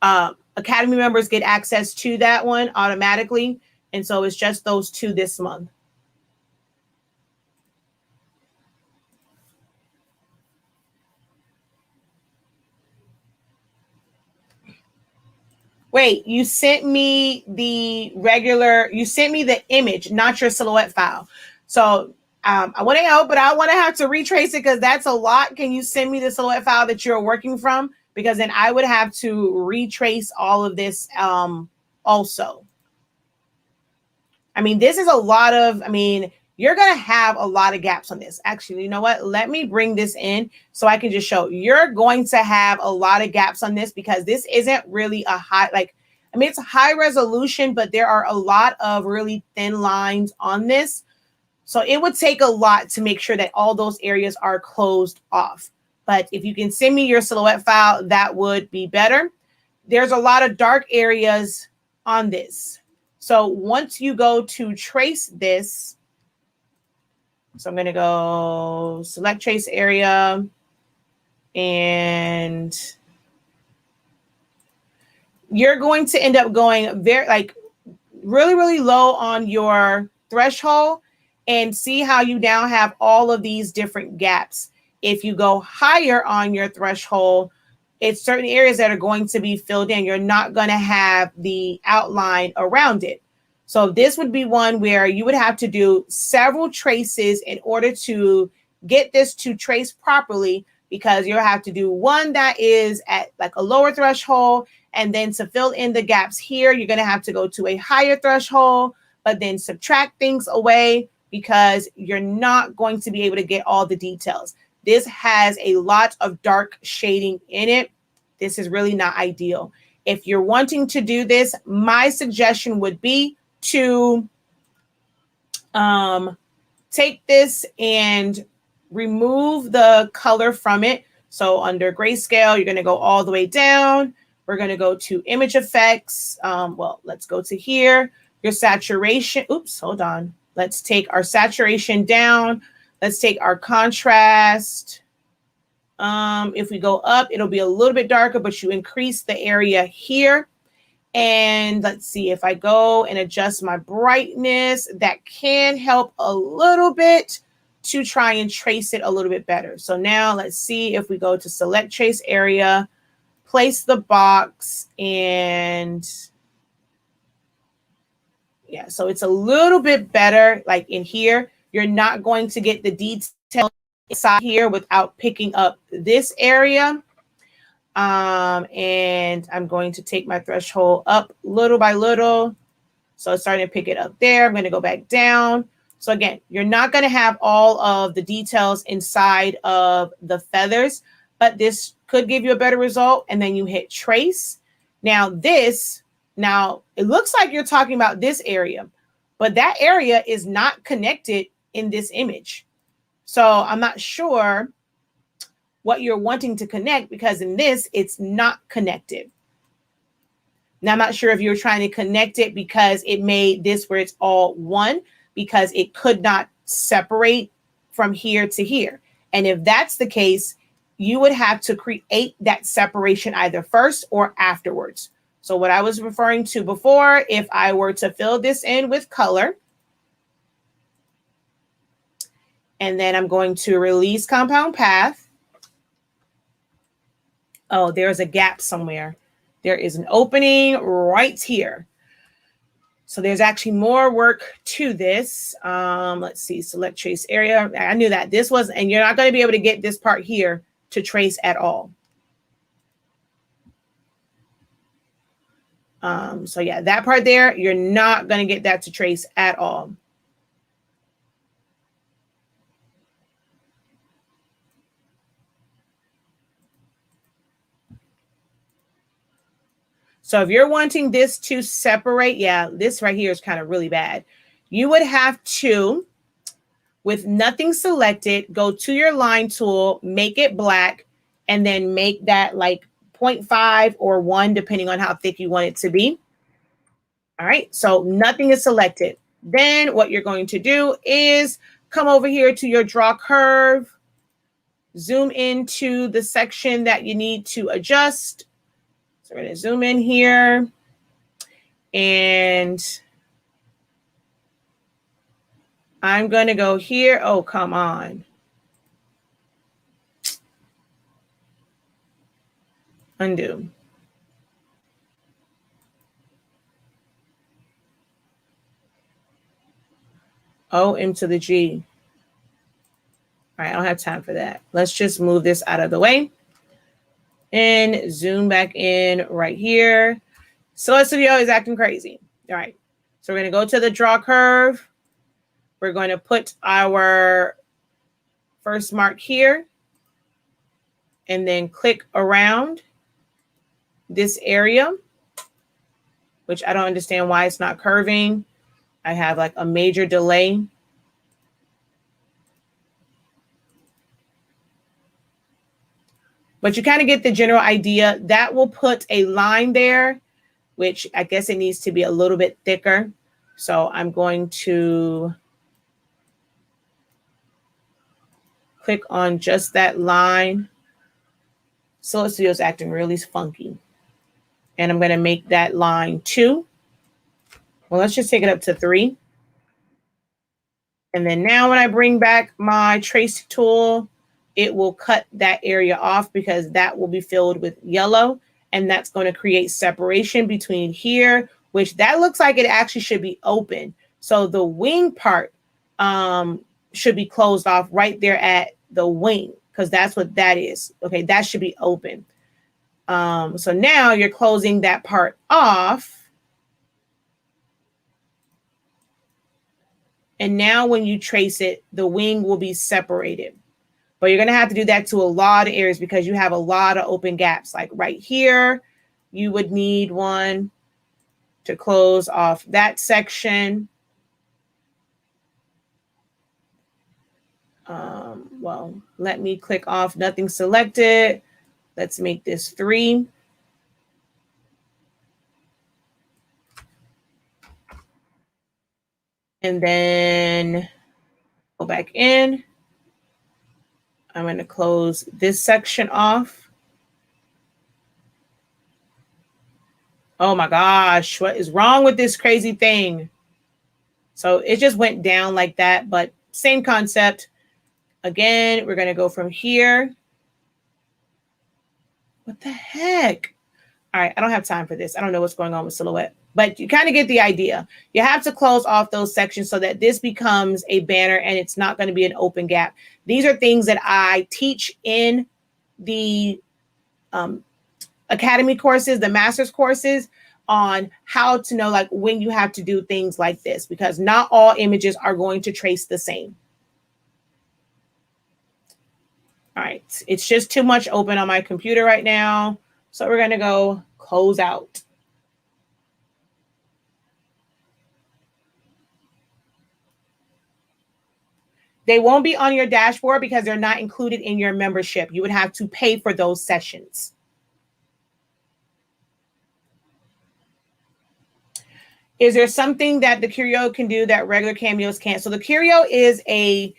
S1: Academy members get access to that one automatically. And so it's just those two this month. Wait, you sent me the regular, you sent me the image, not your silhouette file. So I want to help, but I want to have to retrace it because that's a lot. Can you send me the silhouette file that you're working from? Because then I would have to retrace all of this also. I mean, this is a lot of, I mean, you're going to have a lot of gaps on this. Actually, you know what? Let me bring this in so I can just show. You're going to have a lot of gaps on this because this isn't really a high, like, I mean, it's a high resolution, but there are a lot of really thin lines on this. So it would take a lot to make sure that all those areas are closed off. But if you can send me your silhouette file, that would be better. There's a lot of dark areas on this. So once you go to trace this, so I'm going to go select trace area, and you're going to end up going very, like, really, really low on your threshold, and see how you now have all of these different gaps. If you go higher on your threshold, it's certain areas that are going to be filled in. You're not going to have the outline around it. So this would be one where you would have to do several traces in order to get this to trace properly, because you'll have to do one that is at like a lower threshold, and then to fill in the gaps here, you're going to have to go to a higher threshold, but then subtract things away because you're not going to be able to get all the details. This has a lot of dark shading in it. This is really not ideal. If you're wanting to do this, my suggestion would be to take this and remove the color from it. So under grayscale, you're going to go all the way down. We're going to go to image effects. Well, let's go to here. Your saturation. Oops, hold on. Let's take our saturation down. Let's take our contrast. If we go up, it'll be a little bit darker, but you increase the area here. And let's see, if I go and adjust my brightness, that can help a little bit to try and trace it a little bit better. So now let's see if we go to select trace area, place the box, and yeah, so it's a little bit better. Like in here, you're not going to get the detail inside here without picking up this area. And I'm going to take my threshold up little by little. So it's starting to pick it up there. I'm going to go back down. So again, you're not going to have all of the details inside of the feathers, but this could give you a better result. And then you hit trace. Now it looks like you're talking about this area, but that area is not connected in this image. So I'm not sure what you're wanting to connect, because in this, it's not connected. Now, I'm not sure if you're trying to connect it because it made this where it's all one, because it could not separate from here to here. And if that's the case, you would have to create that separation either first or afterwards. So what I was referring to before, if I were to fill this in with color, and then I'm going to release compound path. Oh, there's a gap somewhere. There is an opening right here. So there's actually more work to this. Let's see, select trace area. I knew that this was, and you're not going to be able to get this part here to trace at all. So yeah, that part there, you're not going to get that to trace at all. So if you're wanting this to separate, yeah, this right here is kind of really bad. You would have to, with nothing selected, go to your line tool, make it black, and then make that like 0.5 or 1, depending on how thick you want it to be. All right, so nothing is selected. Then what you're going to do is come over here to your draw curve, zoom into the section that you need to adjust. So we're going to zoom in here, and I'm going to go here. Oh, come on. Undo. O M to the G. All right, I don't have time for that. Let's just move this out of the way and zoom back in right here. Silhouette Studio is acting crazy. All right, so we're going to go to the draw curve. We're going to put our first mark here and then click around this area, which I don't understand why it's not curving. I have like a major delay. But you kind of get the general idea. That will put a line there, which I guess it needs to be a little bit thicker. So I'm going to click on just that line. Silhouette Studio is acting really funky. And I'm going to make that line 2. Well, let's just take it up to 3. And then now when I bring back my trace tool, it will cut that area off because that will be filled with yellow. And that's going to create separation between here, which that looks like it actually should be open. So the wing part should be closed off right there at the wing, because that's what that is. Okay, that should be open. So now you're closing that part off. And now when you trace it, the wing will be separated. But you're going to have to do that to a lot of areas because you have a lot of open gaps. Like right here, you would need one to close off that section. Well, let me click off nothing selected. Let's make this 3. And then go back in. I'm going to close this section off. Oh my gosh, what is wrong with this crazy thing? So it just went down like that, but same concept. Again, we're going to go from here. What the heck? All right, I don't have time for this. I don't know what's going on with Silhouette, but you kind of get the idea. You have to close off those sections so that this becomes a banner and it's not going to be an open gap. These are things that I teach in the academy courses, the master's courses, on how to know like when you have to do things like this, because not all images are going to trace the same. All right, it's just too much open on my computer right now. So we're going to go close out. They won't be on your dashboard because they're not included in your membership. You would have to pay for those sessions. Is there something that the Curio can do that regular cameos can't? So the Curio is a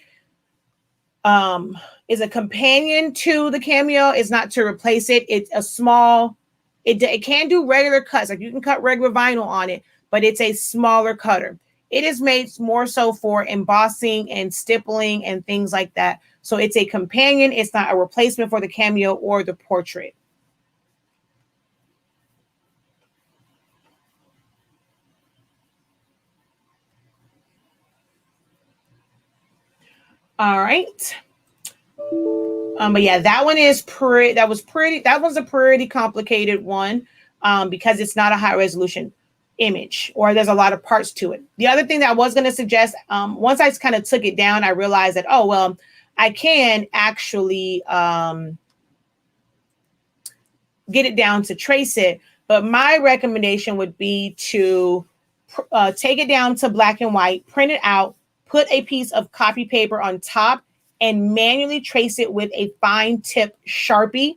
S1: companion to the Cameo. It's not to replace it. It's a small, it can do regular cuts. Like you can cut regular vinyl on it, but it's a smaller cutter. It is made more so for embossing and stippling and things like that. So it's a companion. It's not a replacement for the Cameo or the portrait. All right. But yeah, that one is pretty. That was a pretty complicated one because it's not a high resolution image, or there's a lot of parts to it. The other thing that I was going to suggest, once I kind of took it down, I realized that, oh, well, I can actually get it down to trace it. But my recommendation would be to take it down to black and white, print it out, put a piece of copy paper on top, and manually trace it with a fine tip Sharpie.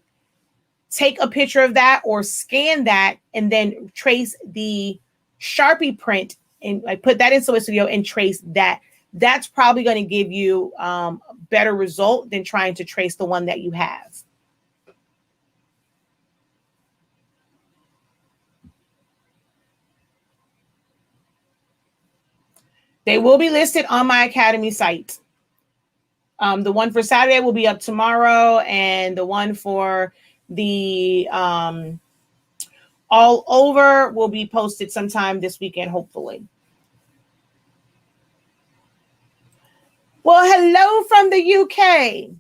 S1: Take a picture of that or scan that and then trace the Sharpie print and like put that in Silhouette Studio and trace that. that's probably going to give you a better result than trying to trace the one that you have. They will be listed on my Academy site. The one for Saturday will be up tomorrow, and the one for the all over will be posted sometime this weekend, hopefully. Well, hello from the UK.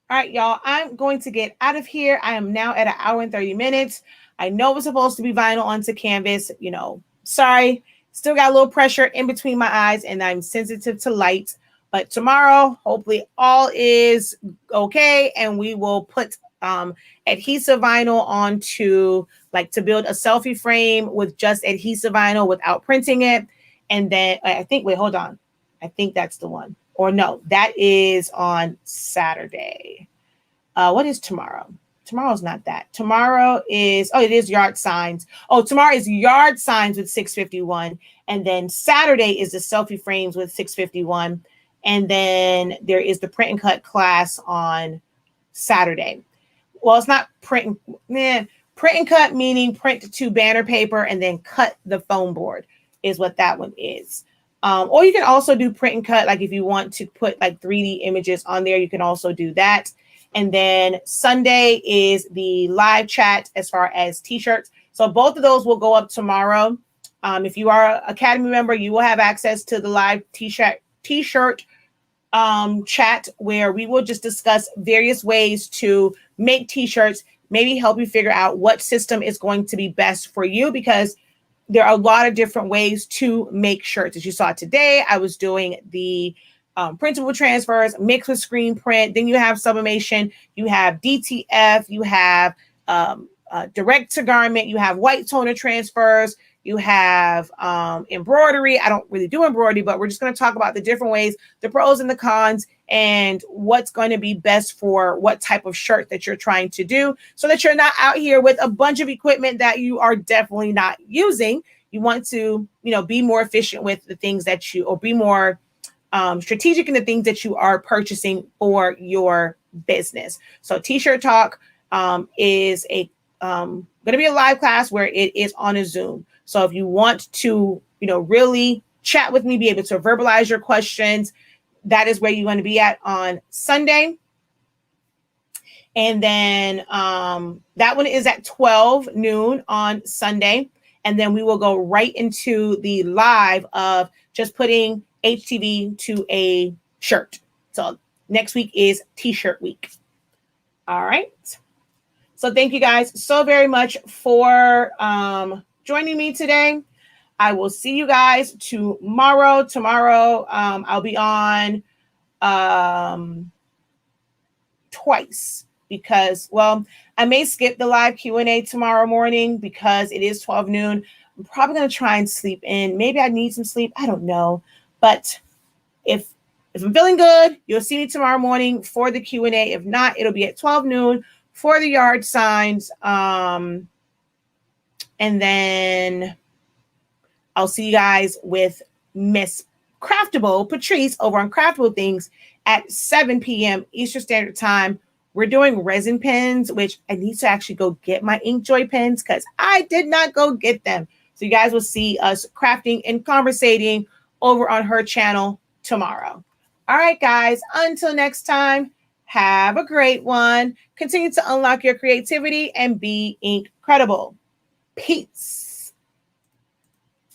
S1: All right, y'all, I'm going to get out of here. I am now at 1 hour and 30 minutes. I know it's supposed to be vinyl onto canvas. You know, sorry. Still got a little pressure in between my eyes, and I'm sensitive to light. But tomorrow, hopefully all is okay, and we will put adhesive vinyl onto, like, to build a selfie frame with just adhesive vinyl without printing it. And then I think, wait, hold on. I think that's the one. Or no, that is on Saturday. What is tomorrow? Tomorrow's not that. Tomorrow is, oh, it is yard signs. Oh, tomorrow is yard signs with 651. And then Saturday is the selfie frames with 651. And then there is the print and cut class on Saturday. Well, it's not print and cut, meaning print to banner paper and then cut the foam board is what that one is. Or you can also do print and cut, like if you want to put like 3D images on there, you can also do that. And then Sunday is the live chat as far as t-shirts. So both of those will go up tomorrow. If you are an Academy member, you will have access to the live t-shirt chat, where we will just discuss various ways to make t-shirts, maybe help you figure out what system is going to be best for you, because there are a lot of different ways to make shirts. As you saw today, I was doing the printable transfers mixed with screen print. Then you have sublimation, you have DTF, you have direct to garment, you have white toner transfers, you have embroidery. I don't really do embroidery, but we're just going to talk about the different ways, the pros and the cons, and what's going to be best for what type of shirt that you're trying to do, so that you're not out here with a bunch of equipment that you are definitely not using. You want to, you know, be more efficient with the things that you, or be more strategic in the things that you are purchasing for your business. So T-shirt Talk is a going to be a live class where it is on a Zoom. So if you want to, you know, really chat with me, be able to verbalize your questions, that is where you want to be at on Sunday. And then that one is at 12 noon on Sunday. And then we will go right into the live of just putting HTV to a shirt. So next week is T-shirt week. All right. So thank you guys so very much for joining me today. I will see you guys tomorrow. Tomorrow, I'll be on twice because, well, I may skip the live Q&A tomorrow morning because it is 12 noon. I'm probably going to try and sleep in. Maybe I need some sleep. I don't know. But if I'm feeling good, you'll see me tomorrow morning for the Q&A. If not, it'll be at 12 noon for the yard signs. And then I'll see you guys with Miss Craftable, Patrice, over on Craftable Things at 7 p.m. Eastern Standard Time. We're doing resin pens, which I need to actually go get my Inkjoy pens because I did not go get them. So you guys will see us crafting and conversating over on her channel tomorrow. All right, guys, until next time, have a great one. Continue to unlock your creativity and be incredible. Peace.